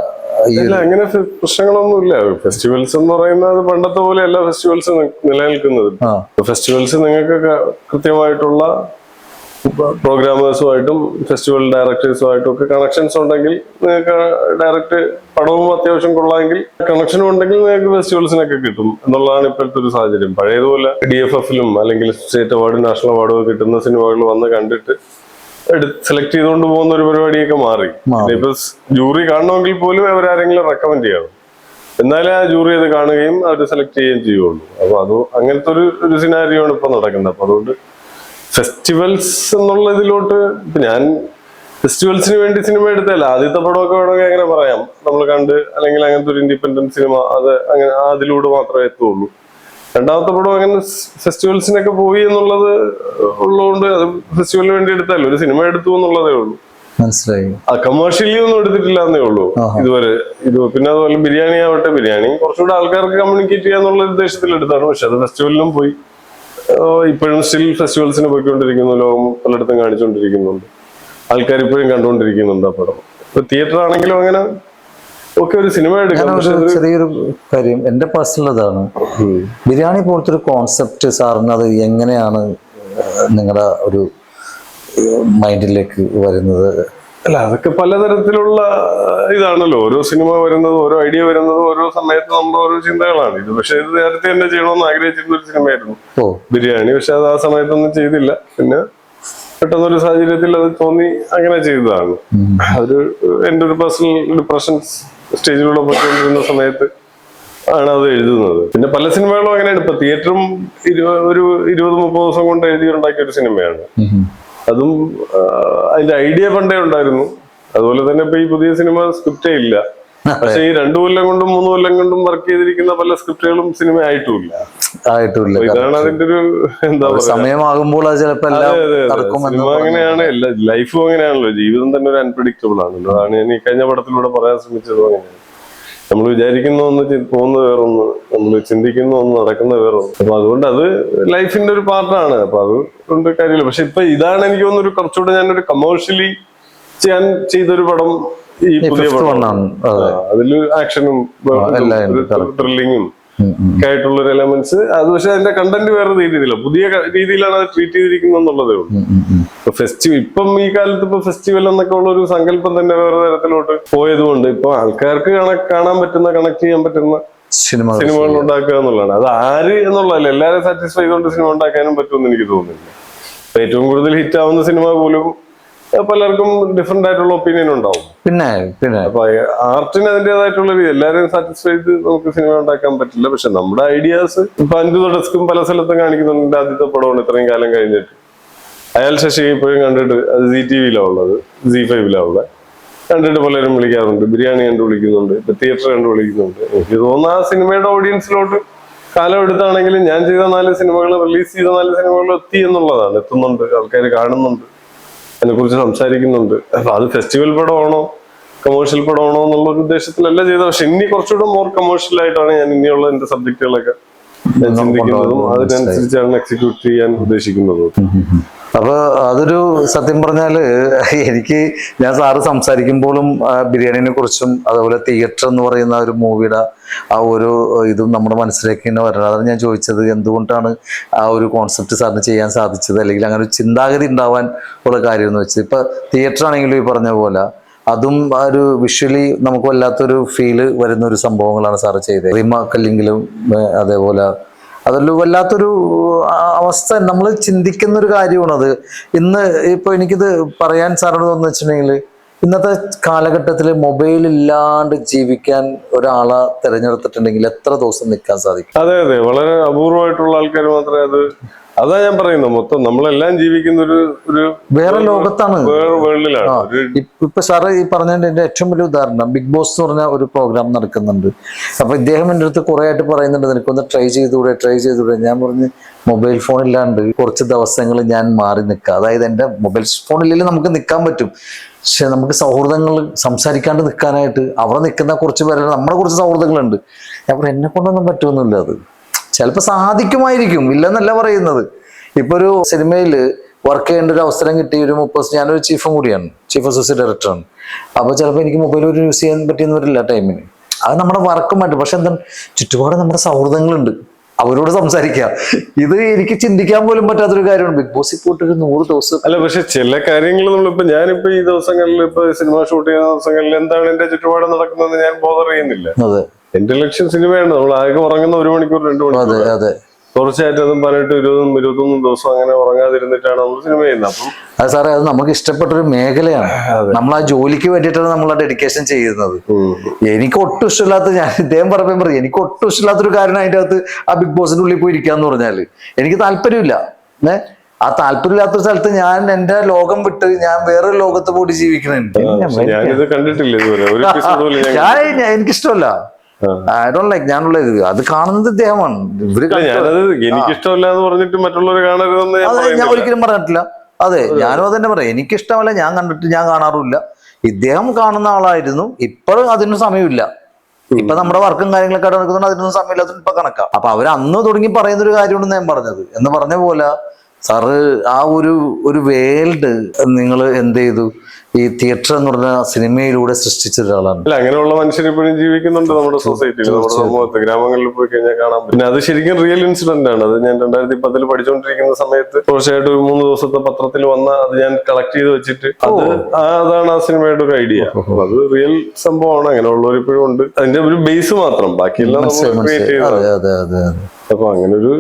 ഇല്ല, അങ്ങനെ പ്രശ്നങ്ങളൊന്നുമില്ല. ഫെസ്റ്റിവൽസ് എന്ന് പറയുന്നത് പണ്ടത്തെ പോലെ എല്ലാ ഫെസ്റ്റിവൽസും നിലനിൽക്കുന്നത്. ഫെസ്റ്റിവൽസ് നിങ്ങൾക്ക് കൃത്യമായിട്ടുള്ള പ്രോഗ്രാമേഴ്സുമായിട്ടും ഫെസ്റ്റിവൽ ഡയറക്ടേഴ്സുമായിട്ടും ഒക്കെ കണക്ഷൻസ് ഉണ്ടെങ്കിൽ നിങ്ങൾക്ക് ഡയറക്റ്റ് പടവും അത്യാവശ്യം കൊള്ളാമെങ്കിൽ കണക്ഷനും ഉണ്ടെങ്കിൽ നിങ്ങൾക്ക് ഫെസ്റ്റിവൽസിനൊക്കെ കിട്ടും എന്നുള്ളതാണ് ഇപ്പോഴത്തെ ഒരു സാഹചര്യം. പഴയതുപോലെ DFF-ലും അല്ലെങ്കിൽ സ്റ്റേറ്റ് അവാർഡ്, നാഷണൽ അവാർഡ് കിട്ടുന്ന സിനിമകൾ വന്ന് കണ്ടിട്ട് സെലക്ട് ചെയ്തുകൊണ്ട് പോകുന്ന ഒരു പരിപാടിയൊക്കെ മാറി. ഇപ്പൊ ജൂറി കാണണമെങ്കിൽ പോലും അവരാരെങ്കിലും റെക്കമെൻഡ് ചെയ്യണം, എന്നാലേ ആ ജൂറി അത് കാണുകയും അവർ സെലക്ട് ചെയ്യുകയും ചെയ്യുള്ളൂ. അപ്പൊ അത് അങ്ങനത്തെ ഒരു സിനാരിയോ ആണ് ഇപ്പൊ നടക്കുന്നത്. അപ്പൊ അതുകൊണ്ട് ഫെസ്റ്റിവൽസ് എന്നുള്ള ഇതിലോട്ട് ഞാൻ ഫെസ്റ്റിവൽസിന് വേണ്ടി സിനിമ എടുത്തല്ല. ആദ്യത്തെ പടമൊക്കെ വേണമെങ്കിൽ അങ്ങനെ പറയാം, നമ്മൾ കണ്ട് അല്ലെങ്കിൽ അങ്ങനത്തെ ഒരു ഇൻഡിപെൻഡന്റ് സിനിമ അത് അങ്ങനെ അതിലൂടെ മാത്രമേ എത്തുള്ളൂ. 2ാമത്തെ പടം അങ്ങനെ ഫെസ്റ്റിവൽസിനൊക്കെ പോയി എന്നുള്ളത് ഉള്ളതുകൊണ്ട് അത് ഫെസ്റ്റിവലിന് വേണ്ടി എടുത്തല്ലോ, ഒരു സിനിമ എടുത്തു എന്നുള്ളതേ ഉള്ളൂ. മനസ്സിലായി. കമേഴ്ഷ്യലി ഒന്നും എടുത്തിട്ടില്ല എന്നേ ഉള്ളൂ ഇതുവരെ. പിന്നെ അതുപോലെ ബിരിയാണി ആവട്ടെ, ബിരിയാണി കുറച്ചുകൂടെ ആൾക്കാർക്ക് കമ്മ്യൂണിക്കേറ്റ് ചെയ്യാന്നുള്ള ഉദ്ദേശത്തിൽ എടുത്താണ്. പക്ഷെ അത് ഫെസ്റ്റിവലിനും പോയി, ഇപ്പോഴും സ്റ്റിൽ ഫെസ്റ്റിവൽസിന് പോയിക്കൊണ്ടിരിക്കുന്നു, ലോകം പലയിടത്തും കാണിച്ചുകൊണ്ടിരിക്കുന്നുണ്ട്, ആൾക്കാർ ഇപ്പോഴും കണ്ടുകൊണ്ടിരിക്കുന്നുണ്ട് ആ പടം. ഇപ്പൊ തിയേറ്റർ ആണെങ്കിലും അങ്ങനെ ഒക്കെ ഒരു സിനിമ എടുക്കാം. ചെറിയൊരു കാര്യം എന്റെ പേഴ്സണൽ ഇതാണ്, ബിരിയാണി പോലത്തെ ഒരു കോൺസെപ്റ്റ് സാറിന് അത് എങ്ങനെയാണ് നിങ്ങളുടെ ഒരു മൈൻഡിലേക്ക് വരുന്നത്? അല്ല, അതൊക്കെ പലതരത്തിലുള്ള ഇതാണല്ലോ. ഓരോ സിനിമ വരുന്നത്, ഓരോ ഐഡിയ വരുന്നത് ഓരോ സമയത്ത് നമ്മുടെ ഓരോ ചിന്തകളാണ്. ഇത് പക്ഷെ ഇത് നേരത്തെ തന്നെ ചെയ്യണമെന്ന് ആഗ്രഹിച്ചിരുന്ന ഒരു സിനിമയായിരുന്നു ബിരിയാണി. പക്ഷെ അത് ആ സമയത്തൊന്നും ചെയ്തില്ല. പിന്നെ പെട്ടെന്നൊരു സാഹചര്യത്തിൽ അത് തോന്നി അങ്ങനെ ചെയ്തതാണ്. അതൊരു എൻ്റെ ഒരു പേഴ്സണൽ ഡിപ്രഷൻസ് സ്റ്റേജിലൂടെ പോയിക്കൊണ്ടിരുന്ന സമയത്ത് ആണ് അത് എഴുതുന്നത്. പിന്നെ പല സിനിമകളും അങ്ങനെയാണ്. ഇപ്പൊ തിയേറ്ററും ഒരു 20-30 ദിവസം കൊണ്ട് എഴുതിയുണ്ടാക്കിയ ഒരു സിനിമയാണ്. അതും അതിന്റെ ഐഡിയ പണ്ടേ ഉണ്ടായിരുന്നു. അതുപോലെ തന്നെ ഇപ്പൊ ഈ പുതിയ സിനിമ സ്ക്രിപ്റ്റേ ഇല്ല. പക്ഷെ ഈ 2 കൊല്ലം കൊണ്ടും 3 കൊല്ലം കൊണ്ടും വർക്ക് ചെയ്തിരിക്കുന്ന പല സ്ക്രിപ്റ്റുകളും സിനിമ ആയിട്ടുമില്ല. ഇതാണ് അതിന്റെ ഒരു എന്താ പറയുക, സമയമാകുമ്പോൾ സിനിമ അങ്ങനെയാണ്. ലൈഫും അങ്ങനെയാണല്ലോ, ജീവിതം തന്നെ ഒരു അൺപ്രഡിക്റ്റബിൾ ആണ്. അതാണ് ഞാൻ ഈ കഴിഞ്ഞ പടത്തിലൂടെ പറയാൻ ശ്രമിച്ചതും അങ്ങനെയാണ്. നമ്മൾ വിചാരിക്കുന്ന ഒന്ന് പോകുന്ന വേറൊന്ന്, നമ്മൾ ചിന്തിക്കുന്ന ഒന്ന് നടക്കുന്ന വേറൊന്ന്. അപ്പൊ അതുകൊണ്ട് അത് ലൈഫിന്റെ ഒരു പാർട്ടാണ്. അപ്പൊ അതുകൊണ്ട് കാര്യമില്ല. പക്ഷെ ഇപ്പൊ ഇതാണ് എനിക്ക് തോന്നുന്നു കുറച്ചുകൂടെ ഞാനൊരു കമേഴ്ഷ്യലി ചെയ്യാൻ ചെയ്തൊരു പടം ഈ പുതിയ പടം. അതില് ആക്ഷനും ത്രില്ലിങ്ങും ഒക്കെ ആയിട്ടുള്ളൊരു എലമെന്റ്സ്. അത് പക്ഷെ അതിന്റെ കണ്ടന്റ് വേറെ രീതിയിലല്ല, പുതിയ രീതിയിലാണ് അത് ട്രീറ്റ് ചെയ്തിരിക്കുന്നത് എന്നുള്ളതേ ഉള്ളൂ. ഫെസ്റ്റിവൽ ഇപ്പം ഈ കാലത്ത് ഇപ്പൊ ഫെസ്റ്റിവൽ എന്നൊക്കെ ഉള്ള ഒരു സങ്കല്പം തന്നെ വേറെ തരത്തിലോട്ട് പോയതുകൊണ്ട് ഇപ്പൊ ആൾക്കാർക്ക് കാണാൻ പറ്റുന്ന, കണക്ട് ചെയ്യാൻ പറ്റുന്ന സിനിമകൾ ഉണ്ടാക്കുക എന്നുള്ളതാണ്. അത് ആര് എന്നുള്ളതല്ല, എല്ലാവരും സാറ്റിസ്ഫൈ ചെയ്തുകൊണ്ട് സിനിമ ഉണ്ടാക്കാനും പറ്റുമെന്ന് എനിക്ക് തോന്നുന്നില്ല. ഏറ്റവും കൂടുതൽ ഹിറ്റ് ആവുന്ന സിനിമ പോലും പലർക്കും ഡിഫറെന്റ് ആയിട്ടുള്ള ഒപ്പീനിയൻ ഉണ്ടാവും. പിന്നെ അപ്പൊ ആർട്ടിന് അതിൻ്റെതായിട്ടുള്ള എല്ലാവരും സാറ്റിസ്ഫൈ ചെയ്ത് നമുക്ക് സിനിമ ഉണ്ടാക്കാൻ പറ്റില്ല. പക്ഷെ നമ്മുടെ ഐഡിയാസ് ഇപ്പൊ അഞ്ചു ഡെസ്കും പല സ്ഥലത്തും കാണിക്കുന്നുണ്ട്. ആദ്യത്തെ പടമാണ് ഇത്രയും കാലം കഴിഞ്ഞിട്ട്. അയാൾ ശശി ഇപ്പോഴും കണ്ടിട്ട് അത് ZTV-ലാണ് ഉള്ളത്, Z5-ലാണ് ഉള്ളത്. കണ്ടിട്ട് പലരും വിളിക്കാറുണ്ട്, ബിരിയാണി കണ്ടു വിളിക്കുന്നുണ്ട്, ഇപ്പൊ തിയേറ്റർ കണ്ടു വിളിക്കുന്നുണ്ട്. എനിക്ക് തോന്നുന്നു ആ സിനിമയുടെ ഓഡിയൻസിലോട്ട് കാലം എടുത്താണെങ്കിലും ഞാൻ ചെയ്ത 4 സിനിമകൾ, റിലീസ് ചെയ്ത 4 സിനിമകൾ എത്തി എന്നുള്ളതാണ്. എത്തുന്നുണ്ട്, ആൾക്കാർ കാണുന്നുണ്ട്, അതിനെക്കുറിച്ച് സംസാരിക്കുന്നുണ്ട്. അപ്പൊ അത് ഫെസ്റ്റിവൽ പടമാണോ കമേഴ്ഷ്യൽ പടമാണോ എന്നുള്ള ഒരു ഉദ്ദേശത്തിലല്ല ചെയ്തത്. പക്ഷെ ഇനി കുറച്ചുകൂടെ മോർ കമേഴ്ഷ്യൽ ആയിട്ടാണ് ഞാൻ ഇനിയുള്ള എന്റെ സബ്ജക്റ്റുകളൊക്കെ ചിന്തിക്കുന്നതും അതിനനുസരിച്ചാണ് എക്സിക്യൂട്ട് ചെയ്യാൻ ഉദ്ദേശിക്കുന്നതും. അപ്പൊ അതൊരു സത്യം പറഞ്ഞാല് ഞാൻ സാറ് സംസാരിക്കുമ്പോഴും ബിരിയാണിനെ കുറിച്ചും അതുപോലെ തിയേറ്റർ എന്ന് പറയുന്ന ഒരു മൂവിയുടെ ആ ഒരു ഇതും നമ്മുടെ മനസ്സിലേക്ക് തന്നെ വരണം. അതാണ് ഞാൻ ചോദിച്ചത്, എന്തുകൊണ്ടാണ് ആ ഒരു കോൺസെപ്റ്റ് സാറിന് ചെയ്യാൻ സാധിച്ചത്, അല്ലെങ്കിൽ അങ്ങനെ ഒരു ചിന്താഗതി ഉണ്ടാവാൻ ഉള്ള കാര്യം എന്ന് വെച്ചാൽ ഇപ്പൊ തിയേറ്റർ ആണെങ്കിലും ഈ പറഞ്ഞ പോലെ അതും ആ ഒരു വിഷ്വലി നമുക്ക് വല്ലാത്തൊരു ഫീല് വരുന്ന ഒരു സംഭവങ്ങളാണ് സാറ് ചെയ്തത്. റിമാക്കല്ലെങ്കിലും അതേപോലെ അതൊരു വല്ലാത്തൊരു അവസ്ഥ. നമ്മൾ ചിന്തിക്കുന്ന ഒരു കാര്യമാണത്. ഇന്ന് ഇപ്പൊ എനിക്കിത് പറയാൻ സാറിനോട് എന്ന് വെച്ചിട്ടുണ്ടെങ്കിൽ, ഇന്നത്തെ കാലഘട്ടത്തിൽ മൊബൈൽ ഇല്ലാണ്ട് ജീവിക്കാൻ ഒരാളെ തിരഞ്ഞെടുത്തിട്ടുണ്ടെങ്കിൽ എത്ര ദിവസം നിൽക്കാൻ സാധിക്കും? അതെ അതെ, വളരെ അപൂർവമായിട്ടുള്ള ആൾക്കാർ മാത്രമേ അതാ ഞാൻ പറയുന്നത്. മൊത്തം നമ്മളെല്ലാം ജീവിക്കുന്ന ഒരു വേറെ ലോകത്താണ്, വേറെ വേൾഡിലാണ്. ഇപ്പൊ സാറ് ഈ പറഞ്ഞതിന്റെ എന്റെ ഏറ്റവും വലിയ ഉദാഹരണം, ബിഗ് ബോസ് എന്ന് പറഞ്ഞ ഒരു പ്രോഗ്രാം നടക്കുന്നുണ്ട്. അപ്പൊ ഇദ്ദേഹം എൻ്റെ അടുത്ത് കുറെ ആയിട്ട് പറയുന്നുണ്ട്, നിനക്കൊന്ന് ട്രൈ ചെയ്തുകൂടെ. ഞാൻ പറഞ്ഞ് മൊബൈൽ ഫോൺ ഇല്ലാണ്ട് കുറച്ച് ദിവസങ്ങൾ ഞാൻ മാറി നിൽക്കാം. അതായത് എൻ്റെ മൊബൈൽ ഫോൺ ഇല്ലെങ്കിൽ നമുക്ക് നിൽക്കാൻ പറ്റും, പക്ഷെ നമുക്ക് സൗഹൃദങ്ങൾ സംസാരിക്കാണ്ട് നിൽക്കാനായിട്ട് അവിടെ നിൽക്കുന്ന കുറച്ച് പേരെ നമ്മുടെ കുറച്ച് സൗഹൃദങ്ങളുണ്ട്. ഞാൻ പറഞ്ഞു എന്നെ കൊണ്ടൊന്നും പറ്റുമൊന്നുമില്ല. അത് ചിലപ്പോൾ സാധിക്കുമായിരിക്കും, ഇല്ലെന്നല്ല പറയുന്നത്. ഇപ്പൊ ഒരു സിനിമയിൽ വർക്ക് ചെയ്യേണ്ട ഒരു അവസരം കിട്ടി, ഞാനൊരു ചീഫും കൂടിയാണ്, ചീഫ് അസോസിയേറ്റ് ഡയറക്ടറാണ്. അപ്പൊ ചിലപ്പോൾ എനിക്ക് മൊബൈൽ ഒരു യൂസ് ചെയ്യാൻ പറ്റിയെന്ന് വരില്ല ടൈമിന്. അത് നമ്മുടെ വർക്കുമായിട്ട്. പക്ഷെ എന്താണ്, ചുറ്റുപാട് നമ്മുടെ സൗഹൃദങ്ങളുണ്ട്, അവരോട് സംസാരിക്കാം. ഇത് എനിക്ക് ചിന്തിക്കാൻ പോലും പറ്റാത്തൊരു കാര്യമാണ്. ബിഗ് ബോസിൽ പോയിട്ട് ഒരു 100 ദിവസം അല്ല, പക്ഷെ ചില കാര്യങ്ങൾ നമ്മളിപ്പോ ഞാനിപ്പോ ഈ ദിവസങ്ങളിൽ ഇപ്പൊ സിനിമ ഷൂട്ട് ചെയ്യുന്ന ദിവസങ്ങളിൽ എന്താണ് എന്റെ ചുറ്റുപാട് നടക്കുന്നത് ഞാൻ ബോധർ ചെയ്യുന്നില്ല. അതെ, എന്റെ ലക്ഷ്യം സിനിമയാണ്. നമ്മൾ ആകെ ഉറങ്ങുന്ന 1 മണിക്കൂർ 2 മണിക്കൂർ. അതെ അതെ, തുടർച്ചയായിട്ട് അതും 18, 20, 21 ദിവസം അങ്ങനെ ഉറങ്ങാതിരുന്നിട്ടാണ് നമ്മൾ സിനിമ ചെയ്യുന്നത്. അപ്പം അത് സാറേ, അത് നമുക്ക് ഇഷ്ടപ്പെട്ടൊരു മേഖലയാണ്. നമ്മൾ ആ ജോലിക്ക് വേണ്ടിയിട്ടാണ് നമ്മൾ ആ ഡെഡിക്കേഷൻ ചെയ്യുന്നത്. എനിക്ക് ഒട്ടും ഇഷ്ടമില്ലാത്ത, ഞാൻ ഇദ്ദേഹം പറയുമ്പോൾ എനിക്ക് ഒട്ടും ഇഷ്ടമില്ലാത്തൊരു കാര്യം അതിൻ്റെ അകത്ത് ആ ബിഗ് ബോസിന്റെ ഉള്ളിൽ പോയി ഇരിക്കാന്ന് പറഞ്ഞാല് എനിക്ക് താല്പര്യമില്ല. ആ താല്പര്യമില്ലാത്തൊരു സ്ഥലത്ത് ഞാൻ എന്റെ ലോകം വിട്ട് ഞാൻ വേറൊരു ലോകത്ത് പോയിട്ട് ജീവിക്കുന്നുണ്ട്. ഞാനിത് കണ്ടിട്ടില്ല ഇതുവരെ, ഒരു എപ്പിസോഡ് പോലും എനിക്കിഷ്ടമല്ല. I don't like. ഞാനുള്ള ഇത് അത് കാണുന്നത് ഇദ്ദേഹമാണ്. ഞാനത് എനിക്കിഷ്ടമല്ല എന്ന് പറഞ്ഞിട്ട് മറ്റുള്ളവർ കാണരുതെന്ന് ഞാൻ ഒരിക്കലും പറഞ്ഞിട്ടില്ല. അതെ, ഞാനും അതന്നെ പറയാം. എനിക്കിഷ്ടമല്ല, ഞാൻ കണ്ടിട്ട് ഞാൻ കാണാറുമില്ല. ഇദ്ദേഹം കാണുന്ന ആളായിരുന്നു. ഇപ്പോഴും അതിന് സമയമില്ല. ഇപ്പൊ നമ്മുടെ വർക്കും കാര്യങ്ങളൊക്കെ നടക്കുന്നുണ്ട്, അതിനൊന്നും സമയമില്ലാത്ത ഇപ്പൊ കണക്കാം. അപ്പൊ അവർ അന്ന് തുടങ്ങി പറയുന്ന ഒരു കാര്യമാണ് ഞാൻ പറഞ്ഞത്. എന്ന് പറഞ്ഞ പോലെ സാറ് ആ ഒരു വേൾഡ് നിങ്ങൾ എന്ത് ചെയ്തു, ഈ തിയേറ്റർ എന്ന് പറഞ്ഞ സിനിമയിലൂടെ സൃഷ്ടിച്ച ഒരാളാണ്. അല്ല, അങ്ങനെയുള്ള മനുഷ്യർ ഇപ്പോഴും ജീവിക്കുന്നുണ്ട് നമ്മുടെ സൊസൈറ്റിയിൽ, നമ്മുടെ സമൂഹത്ത്. ഗ്രാമങ്ങളിൽ പോയി കഴിഞ്ഞാൽ കാണാൻ പറ്റും. പിന്നെ അത് ശരിക്കും റിയൽ ഇൻസിഡന്റ് ആണ്. അത് ഞാൻ 2010 പഠിച്ചുകൊണ്ടിരിക്കുന്ന സമയത്ത് തീർച്ചയായിട്ടും ഒരു 3 ദിവസത്തെ പത്രത്തിൽ വന്ന അത് ഞാൻ കളക്ട് ചെയ്ത് വെച്ചിട്ട് അതാണ് ആ സിനിമയുടെ ഒരു ഐഡിയ. അത് റിയൽ സംഭവമാണ്. അങ്ങനെയുള്ളവർ ഇപ്പോഴും ഉണ്ട്. അതിന്റെ ഒരു ബേസ് മാത്രം, ബാക്കിയെല്ലാം നമ്മൾ ക്രിയേറ്റ് ചെയ്തത്. അപ്പൊ അങ്ങനെ ഒരു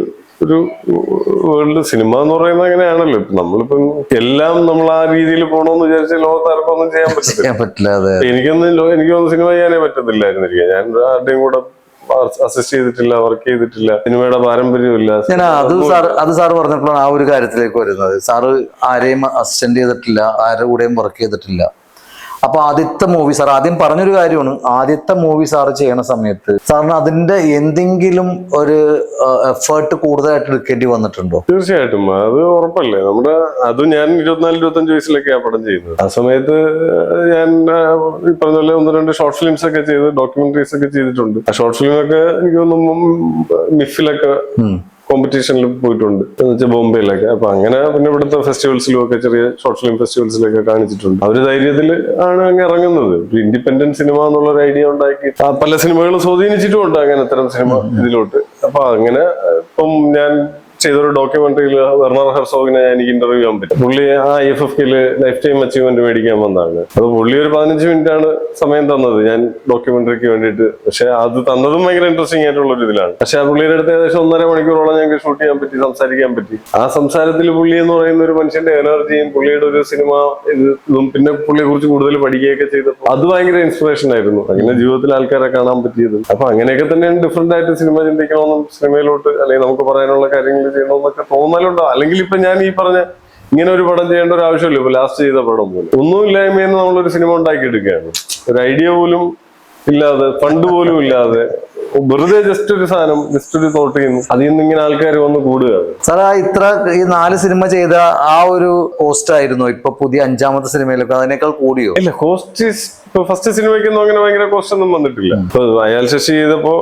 വേൾഡ് സിനിമ എന്ന് പറയുന്നത് അങ്ങനെയാണല്ലോ. ഇപ്പൊ നമ്മളിപ്പം എല്ലാം നമ്മൾ ആ രീതിയിൽ പോകണമെന്ന് വിചാരിച്ച ലോകത്ത് ആർക്കും ഒന്നും ചെയ്യാൻ പറ്റില്ല. എനിക്കൊന്നും സിനിമ ചെയ്യാനേ പറ്റത്തില്ലായിരുന്നിരിക്കുക. ഞാൻ ആരുടെയും കൂടെ അസിസ്റ്റ് ചെയ്തിട്ടില്ല, വർക്ക് ചെയ്തിട്ടില്ല, സിനിമയുടെ പാരമ്പര്യമില്ല. ഞാൻ അത് സാറ് പറഞ്ഞപ്പോഴാണ് ആ ഒരു കാര്യത്തിലേക്ക് വരുന്നത്. സാറ് ആരെയും അസിസ്റ്റന്റ് ചെയ്തിട്ടില്ല, ആരുടെ കൂടെയും വർക്ക് ചെയ്തിട്ടില്ല. അപ്പൊ ആദ്യത്തെ മൂവി സാർ ആദ്യം പറഞ്ഞൊരു കാര്യമാണ്, ആദ്യത്തെ മൂവി സാറ് ചെയ്യണ സമയത്ത് സാറിന് അതിന്റെ എന്തെങ്കിലും ഒരു എഫേർട്ട് കൂടുതലായിട്ട് എടുക്കേണ്ടി വന്നിട്ടുണ്ടോ? തീർച്ചയായിട്ടും, അത് ഉറപ്പല്ലേ. ഞാൻ 24-25 വയസ്സിലൊക്കെ ആ പടം ചെയ്യുന്നത്. ആ സമയത്ത് ഞാൻ ഈ പറഞ്ഞ പോലെ 1-2 ഷോർട്ട് ഫിലിംസ് ഒക്കെ ചെയ്ത് ഡോക്യുമെന്ററീസ് ഒക്കെ ചെയ്തിട്ടുണ്ട്. ആ ഷോർട്ട് ഫിലിമൊക്കെ എനിക്ക് തോന്നുന്നു മിഫിലൊക്കെ കോമ്പറ്റീഷനിൽ പോയിട്ടുണ്ട്, എന്ന് വെച്ചാൽ ബോംബെയിലൊക്കെ. അപ്പൊ അങ്ങനെ പിന്നെ ഇവിടുത്തെ ഫെസ്റ്റിവൽസിലും ഒക്കെ ചെറിയ ഷോർട്ട് ഫിലിം ഫെസ്റ്റിവൽസിലൊക്കെ കാണിച്ചിട്ടുണ്ട്. ആ ഒരു ധൈര്യത്തിൽ ആണ് അങ്ങ് ഇറങ്ങുന്നത്. ഒരു ഇൻഡിപെൻഡന്റ് സിനിമ എന്നുള്ള ഒരു ഐഡിയ ഉണ്ടാക്കി പല സിനിമകളും സ്വാധീനിച്ചിട്ടുമുണ്ട് അങ്ങനെ ഇത്തരം സിനിമ ഇതിലോട്ട്. അപ്പൊ അങ്ങനെ ഇപ്പം ഞാൻ ചെയ്തൊരു ഡോക്യുമെന്ററിയിൽ വെർണർ ഹെർസോഗിനെ എനിക്ക് ഇന്റർവ്യൂ ചെയ്യാൻ പറ്റും. പുള്ളി ആ IFFKയില് ലൈഫ് ടൈം അച്ചീവ്മെന്റ് മേടിക്കാൻ വന്നതാണ്. അത് പുള്ളി ഒരു 15 മിനിറ്റാണ് സമയം തന്നത് ഞാൻ ഡോക്യുമെന്ററിക്ക് വേണ്ടിയിട്ട്. പക്ഷെ അത് തന്നതും ഭയങ്കര ഇൻട്രസ്റ്റിംഗ് ആയിട്ടുള്ള ഒരു ഇതിലാണ്. പക്ഷെ ആ പുള്ളിയുടെ അടുത്ത് ഏകദേശം 1.5 മണിക്കൂറോളം ഞങ്ങൾക്ക് ഷൂട്ട് ചെയ്യാൻ പറ്റി, സംസാരിക്കാൻ പറ്റി. ആ സംസാരത്തിൽ പുള്ളി എന്ന് പറയുന്ന ഒരു മനുഷ്യന്റെ എനർജിയും പുള്ളിയുടെ ഒരു സിനിമ ഇതും പിന്നെ പുള്ളിയെ കുറിച്ച് കൂടുതൽ പഠിക്കുകയൊക്കെ ചെയ്തപ്പോൾ അത് ഭയങ്കര ഇൻസ്പിറേഷൻ ആയിരുന്നു. അങ്ങനെ ജീവിതത്തിൽ ആൾക്കാരെ കാണാൻ പറ്റിയത്. അപ്പൊ അങ്ങനെയൊക്കെ തന്നെയാണ് ഡിഫറെന്റ് ആയിട്ട് സിനിമ ചിന്തിക്കണമെന്നും സിനിമയിലോട്ട് അല്ലെങ്കിൽ നമുക്ക് പറയാനുള്ള കാര്യങ്ങൾ ചെയ്യണമെന്നൊക്കെ തോന്നലുണ്ടോ. അല്ലെങ്കിൽ ഇപ്പൊ ഞാൻ ഈ പറഞ്ഞ ഇങ്ങനെ ഒരു പടം ചെയ്യേണ്ട ഒരു ആവശ്യമില്ല. ഇപ്പൊ ലാസ്റ്റ് ചെയ്ത പടം പോലും ഒന്നുമില്ലായ്മയെന്ന് നമ്മളൊരു സിനിമ ഉണ്ടാക്കിയെടുക്കുകയാണ്. ഒരു ഐഡിയ പോലും ഇല്ലാതെ, ഫണ്ട് പോലും ഇല്ലാതെ, വെറുതെ ജസ്റ്റ് ഒരു സാധനം, ജസ്റ്റ് ഒരു തോട്ട് ചെയ്യുന്നു, അതിൽ നിന്ന് ഇങ്ങനെ ആൾക്കാർ വന്ന് കൂടുകയാണ്. സാർ ഈ 4 സിനിമ ചെയ്ത ആ ഒരു കോസ്റ്റ് ആയിരുന്നു ഇപ്പൊ പുതിയ 5ാമത്തെ സിനിമയിലൊക്കെ അതിനേക്കാൾ കൂടിയോ? ഇല്ല, കോസ്റ്റ് ഫസ്റ്റ് സിനിമയ്ക്കൊന്നും അങ്ങനെ ഭയങ്കര കോസ്റ്റ് ഒന്നും വന്നിട്ടില്ല. ഇപ്പൊ അയാൾ ശശി ചെയ്തപ്പോ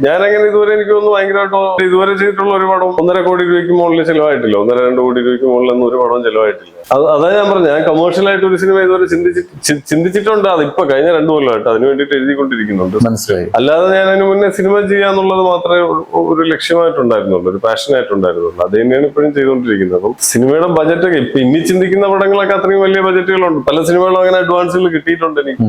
ഞാൻ അങ്ങനെ ഇതുവരെ എനിക്ക് തോന്നുന്നു ഭയങ്കരമായിട്ട് ഇതുവരെ ചെയ്തിട്ടുള്ള ഒരു പടം 1.5 കോടി രൂപയ്ക്ക് മുകളിൽ ചെലവായിട്ടില്ല. 1.5-2 കോടി രൂപയ്ക്ക് മുകളിലൊന്നും ഒരു പടം ചെലവായിട്ടില്ല. അതാ ഞാൻ പറഞ്ഞു, ഞാൻ കമേഴ്ഷ്യൽ ആയിട്ട് ഒരു സിനിമ ഇതുവരെ ചിന്തിച്ചിട്ടുണ്ട്. അതിപ്പോ കഴിഞ്ഞ 2 കൊല്ലമായിട്ട് അതിന് വേണ്ടിയിട്ട് എഴുതിക്കൊണ്ടിരിക്കുന്നുണ്ട്. മനസ്സിലായി. അല്ലാതെ ഞാൻ അതിന് മുന്നേ സിനിമ ചെയ്യാന്നുള്ളത് മാത്രമേ ഒരു ലക്ഷ്യമായിട്ടുണ്ടായിരുന്നുള്ളൂ, ഒരു പാഷനായിട്ടുണ്ടായിരുന്നുള്ളൂ. അത് തന്നെയാണ് ഇപ്പോഴും ചെയ്തുകൊണ്ടിരിക്കുന്നത്. അപ്പം സിനിമയുടെ ബജറ്റൊക്കെ ഇപ്പൊ ഇനി ചിന്തിക്കുന്ന പടങ്ങളൊക്കെ അത്രയും വലിയ ബജറ്റുകളുണ്ട്. പല സിനിമകളും അങ്ങനെ അഡ്വാൻസുകൾ കിട്ടിയിട്ടുണ്ട് എനിക്ക്.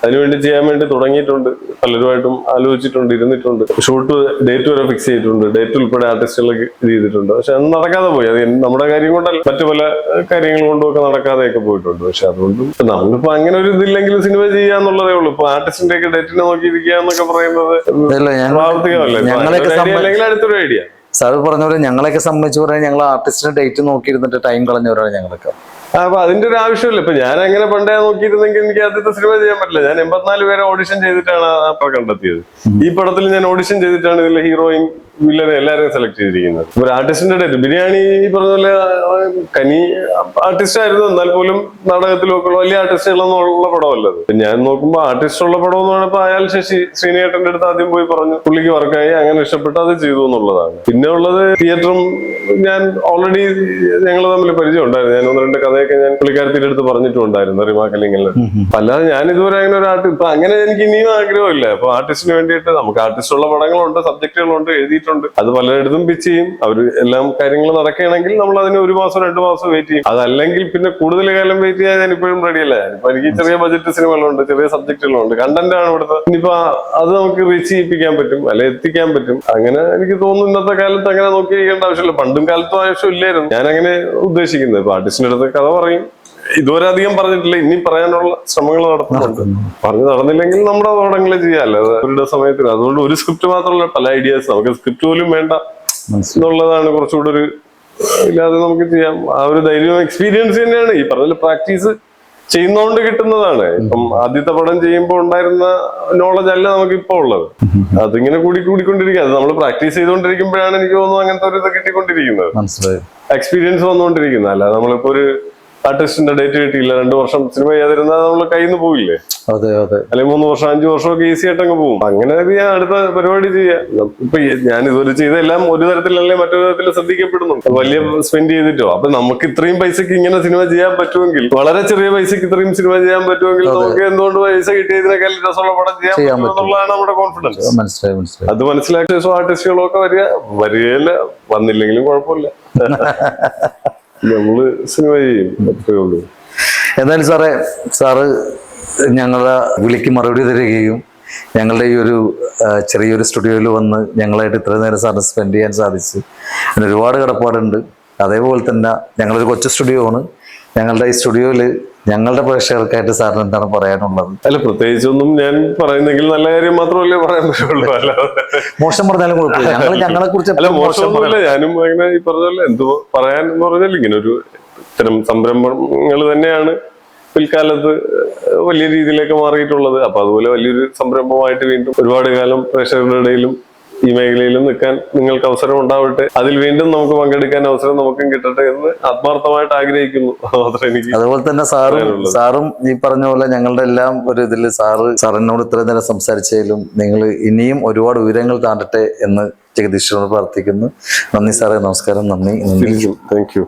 അതിനുവേണ്ടി ചെയ്യാൻ വേണ്ടി തുടങ്ങിയിട്ടുണ്ട്, പലരുമായിട്ടും ആലോചിച്ചിട്ടുണ്ട്, ഇരുന്നിട്ടുണ്ട്, ഷൂട്ട് ഡേറ്റ് വരെ ഫിക്സ് ചെയ്തിട്ടുണ്ട്, ഡേറ്റ് ഉൾപ്പെടെ ആർട്ടിസ്റ്റുകളൊക്കെ ഇത് ചെയ്തിട്ടുണ്ട്. പക്ഷെ അത് നടക്കാതെ പോയി. അത് നമ്മുടെ കാര്യം കൊണ്ടല്ല, മറ്റു പല കാര്യങ്ങൾ കൊണ്ടും ഒക്കെ നടക്കാതെയൊക്കെ പോയിട്ടുണ്ട്. പക്ഷെ അതുകൊണ്ടും നമ്മളിപ്പോ അങ്ങനെ ഒരു ഇതില്ലെങ്കിൽ സിനിമ ചെയ്യാന്നുള്ളതേ ഉള്ളൂ. ഇപ്പൊ ആർട്ടിസ്റ്റിന്റെ ഒക്കെ ഡേറ്റിനെ നോക്കിയിരിക്കുക എന്നൊക്കെ പറയുന്നത് പ്രാവർത്തികമല്ല. അല്ലെങ്കിൽ അടുത്തൊരു ഐഡിയ. സാറ് പറഞ്ഞ പോലെ ഞങ്ങളെയൊക്കെ സംബന്ധിച്ച് പറഞ്ഞാൽ ഞങ്ങൾ ആർട്ടിസ്റ്റിന്റെ ഡേറ്റ് നോക്കിയിരുന്നിട്ട് ടൈം കളഞ്ഞവരാണ് ഞങ്ങളൊക്കെ. അപ്പൊ അതിന്റെ ഒരു ആവശ്യമില്ല. ഇപ്പൊ ഞാൻ അങ്ങനെ പണ്ടേ നോക്കിയിരുന്നെങ്കിൽ എനിക്ക് ആദ്യത്തെ സിനിമ ചെയ്യാൻ പറ്റില്ല. ഞാൻ 84 പേരെ ഓഡിഷൻ ചെയ്തിട്ടാണ് ആ പടം കണ്ടെത്തിയത്. ഈ പടത്തിൽ ഞാൻ ഓഡിഷൻ ചെയ്തിട്ടാണ് ഇതിലെ ഹീറോയിൻ, വില്ലനെ എല്ലാവരെയും സെലക്ട് ചെയ്തിരിക്കുന്നത്. ഒരു ആർട്ടിസ്റ്റിന്റെ ഡേറ്റ്, ബിരിയാണി പറഞ്ഞ പോലെ കനി ആർട്ടിസ്റ്റ് ആയിരുന്നു, എന്നാൽ പോലും നാടകത്തിലൊക്കെ വലിയ ആർട്ടിസ്റ്റുകളൊന്നുള്ള പടമല്ലത്. ഞാൻ നോക്കുമ്പോൾ ആർട്ടിസ്റ്റ് ഉള്ള പടം എന്ന് പറഞ്ഞപ്പോ അയാൾ ശ്രീനേട്ടന്റെ അടുത്ത് ആദ്യം പോയി പറഞ്ഞു, പുള്ളിക്ക് വർക്കായി, അങ്ങനെ ഇഷ്ടപ്പെട്ട് അത് ചെയ്തു എന്നുള്ളതാണ്. പിന്നെ ഉള്ളത് തിയേറ്ററും, ഞാൻ ഓൾറെഡി ഞങ്ങൾ തമ്മിൽ പരിചയം ഉണ്ടായിരുന്നു. ഞാൻ 1-2 കഥയൊക്കെ ഞാൻ പുള്ളിക്കാരത്തിന്റെ അടുത്ത് പറഞ്ഞിട്ടുണ്ടായിരുന്നു, റിമാക്കലിംഗിൽ. അല്ലാതെ ഞാൻ ഇതുവരെ അങ്ങനെ ഒരു ആർട്ടിസ്റ്റ് ഇപ്പൊ അങ്ങനെ എനിക്ക് ഇനിയും ആഗ്രഹമില്ല. അപ്പൊ ആർട്ടിസ്റ്റിന് വേണ്ടിയിട്ട് നമുക്ക് ആർട്ടിസ്റ്റ് ഉള്ള പടങ്ങളുണ്ട്, സബ്ജക്റ്റുകളുണ്ട്, എഴുതിയിട്ടുണ്ട്. അത് പലയിടത്തും പിച്ച് ചെയ്യും. അവർ എല്ലാം കാര്യങ്ങൾ നടക്കുകയാണെങ്കിൽ നമ്മൾ അതിന് 1 മാസം 2 മാസം വെയിറ്റ് ചെയ്യും. അതല്ലെങ്കിൽ പിന്നെ കൂടുതൽ കാലം വെയിറ്റ് ചെയ്യാൻ ഞാൻ ഇപ്പോഴും റെഡിയല്ല. ഇപ്പൊ എനിക്ക് ചെറിയ ബജറ്റ് സിനിമകളുണ്ട്, ചെറിയ സബ്ജക്റ്റുകളുണ്ട്, കണ്ടന്റ് ആണ് ഇവിടുത്തെ. ഇനിയിപ്പോ അത് നമുക്ക് റീച്ച് ചെയ്യിപ്പിക്കാൻ പറ്റും, അല്ലെ എത്തിക്കാൻ പറ്റും. അങ്ങനെ എനിക്ക് തോന്നുന്നു ഇന്നത്തെ കാലത്ത് അങ്ങനെ നോക്കിയിരിക്കേണ്ട ആവശ്യമില്ല. പണ്ടും കാലത്തും ആവശ്യമില്ലായിരുന്നു. ഞാൻ അങ്ങനെ ഉദ്ദേശിക്കുന്നത്. ഇപ്പൊ ആർട്ടിസ്റ്റിന്റെ അടുത്ത് കഥ പറയും, ഇതുവരെ അധികം പറഞ്ഞിട്ടില്ല, ഇനി പറയാനുള്ള ശ്രമങ്ങൾ നടത്തുന്നുണ്ട്. പറഞ്ഞു നടന്നില്ലെങ്കിൽ നമ്മുടെ പടങ്ങളെ ചെയ്യാമല്ലോ അവരുടെ സമയത്തിന്. അതുകൊണ്ട് ഒരു സ്ക്രിപ്റ്റ് മാത്രമല്ല, പല ഐഡിയാസ്, നമുക്ക് സ്ക്രിപ്റ്റ് പോലും വേണ്ട എന്നുള്ളതാണ് കുറച്ചുകൂടെ ഒരു ഇല്ലാതെ നമുക്ക് ചെയ്യാം. ആ ഒരു ധൈര്യം, എക്സ്പീരിയൻസ് തന്നെയാണ് ഈ പറഞ്ഞ പ്രാക്ടീസ് ചെയ്യുന്നതുകൊണ്ട് കിട്ടുന്നതാണ്. ഇപ്പം ആദ്യത്തെ പടം ചെയ്യുമ്പോൾ ഉണ്ടായിരുന്ന നോളജ് അല്ല നമുക്ക് ഇപ്പൊ ഉള്ളത്. അതിങ്ങനെ കൂടിക്കൊണ്ടിരിക്കുക. അത് നമ്മൾ പ്രാക്ടീസ് ചെയ്തുകൊണ്ടിരിക്കുമ്പോഴാണ് എനിക്ക് തോന്നുന്നു അങ്ങനത്തെ ഒരു ഇത് കിട്ടിക്കൊണ്ടിരിക്കുന്നത്, എക്സ്പീരിയൻസ് വന്നുകൊണ്ടിരിക്കുന്നത്. അല്ലാതെ നമ്മളിപ്പോ ഒരു ആർട്ടിസ്റ്റിന്റെ ഡേറ്റ് കിട്ടിയില്ല, 2 വർഷം സിനിമ ചെയ്യാതിരുന്നാൽ നമ്മൾ കയ്യിൽ നിന്ന് പോയില്ലേ? അതെ അതെ. അല്ലെങ്കിൽ 3 വർഷം 5 വർഷമൊക്കെ ഈസി ആയിട്ടങ്ങ് പോകും. അങ്ങനെ ഞാൻ അടുത്ത പരിപാടി ചെയ്യാം. ഇപ്പൊ ഞാൻ ഇതുവരെ ചെയ്തെല്ലാം ഒരു തരത്തിലല്ലേ മറ്റൊരു തരത്തിൽ ശ്രദ്ധിക്കപ്പെടുന്നുണ്ട്, വലിയ സ്പെൻഡ് ചെയ്തിട്ടോ. അപ്പൊ നമുക്ക് ഇത്രയും പൈസക്ക് ഇങ്ങനെ സിനിമ ചെയ്യാൻ പറ്റുമെങ്കിൽ, വളരെ ചെറിയ പൈസക്ക് ഇത്രയും സിനിമ ചെയ്യാൻ പറ്റുമെങ്കിൽ, നമുക്ക് എന്തുകൊണ്ട് പൈസ കിട്ടിയതിനേക്കാൾ രസമുള്ള പടം ചെയ്യാൻ പറ്റും എന്നുള്ളതാണ് നമ്മുടെ കോൺഫിഡൻസ്. മനസ്സിലായി. അത് മനസ്സിലാക്കിയ ശേഷം ആർട്ടിസ്റ്റുകളൊക്കെ വരികയല്ല, വന്നില്ലെങ്കിലും കുഴപ്പമില്ല, നമ്മള് സിനിമ ചെയ്യും, അത്രേ ഉള്ളൂ. എന്തായാലും സാറ് ഞങ്ങളുടെ വിളിക്ക് മറുപടി തരികയും ഞങ്ങളുടെ ഈ ഒരു ചെറിയൊരു സ്റ്റുഡിയോയിൽ വന്ന് ഞങ്ങളായിട്ട് ഇത്രയും നേരം സാറിന് സ്പെൻഡ് ചെയ്യാൻ സാധിച്ചു. അതിന് ഒരുപാട് കടപ്പാടുണ്ട്. അതേപോലെ തന്നെ ഞങ്ങളൊരു കൊച്ചു സ്റ്റുഡിയോ ആണ്. ഞങ്ങളുടെ ഈ സ്റ്റുഡിയോയിൽ ഞങ്ങളുടെ പ്രേക്ഷകർക്കായിട്ട് സാറിന് എന്താണ് പറയാനുള്ളത്? അല്ല, പ്രത്യേകിച്ചൊന്നും ഞാൻ പറയുന്നെങ്കിൽ നല്ല കാര്യം മാത്രമല്ലേ പറയാൻ പറ്റുള്ളൂ. മോശം പറഞ്ഞാലും കുഴപ്പമില്ല, ഞങ്ങളെ കുറിച്ച്. അല്ല, മോശമൊന്നുമില്ല. ഞാനും അങ്ങനെ ഈ പറഞ്ഞല്ലേ, എന്തോ പറയാൻ എന്ന് പറഞ്ഞാൽ ഇങ്ങനെ ഒരു ഇത്തരം സംരംഭങ്ങൾ തന്നെയാണ് പിൽക്കാലത്ത് വലിയ രീതിയിലേക്ക് മാറിയിട്ടുള്ളത്. അപ്പൊ അതുപോലെ വലിയൊരു സംരംഭമായിട്ട് വീണ്ടും ഒരുപാട് കാലം പ്രേക്ഷകരുടെ ഇടയിലും ഈ മേഖലയിലും നിൽക്കാൻ നിങ്ങൾക്ക് അവസരം ഉണ്ടാവട്ടെ. അതിൽ വീണ്ടും നമുക്ക് പങ്കെടുക്കാൻ അവസരം നമുക്കും കിട്ടട്ടെ എന്ന് ആത്മാർത്ഥമായിട്ട് ആഗ്രഹിക്കുന്നു. അതുപോലെ തന്നെ സാറും ഈ പറഞ്ഞ പോലെ ഞങ്ങളുടെ എല്ലാം ഒരു ഇതിൽ സാറിനോട് ഇത്രയും നേരം സംസാരിച്ചതിലും നിങ്ങൾ ഇനിയും ഒരുപാട് ഉയരങ്ങൾ താണ്ടട്ടെ എന്ന് ജഗദീശ്വരനോട് പ്രാർത്ഥിക്കുന്നു. നന്ദി സാറേ, നമസ്കാരം. നന്ദി. Thank you.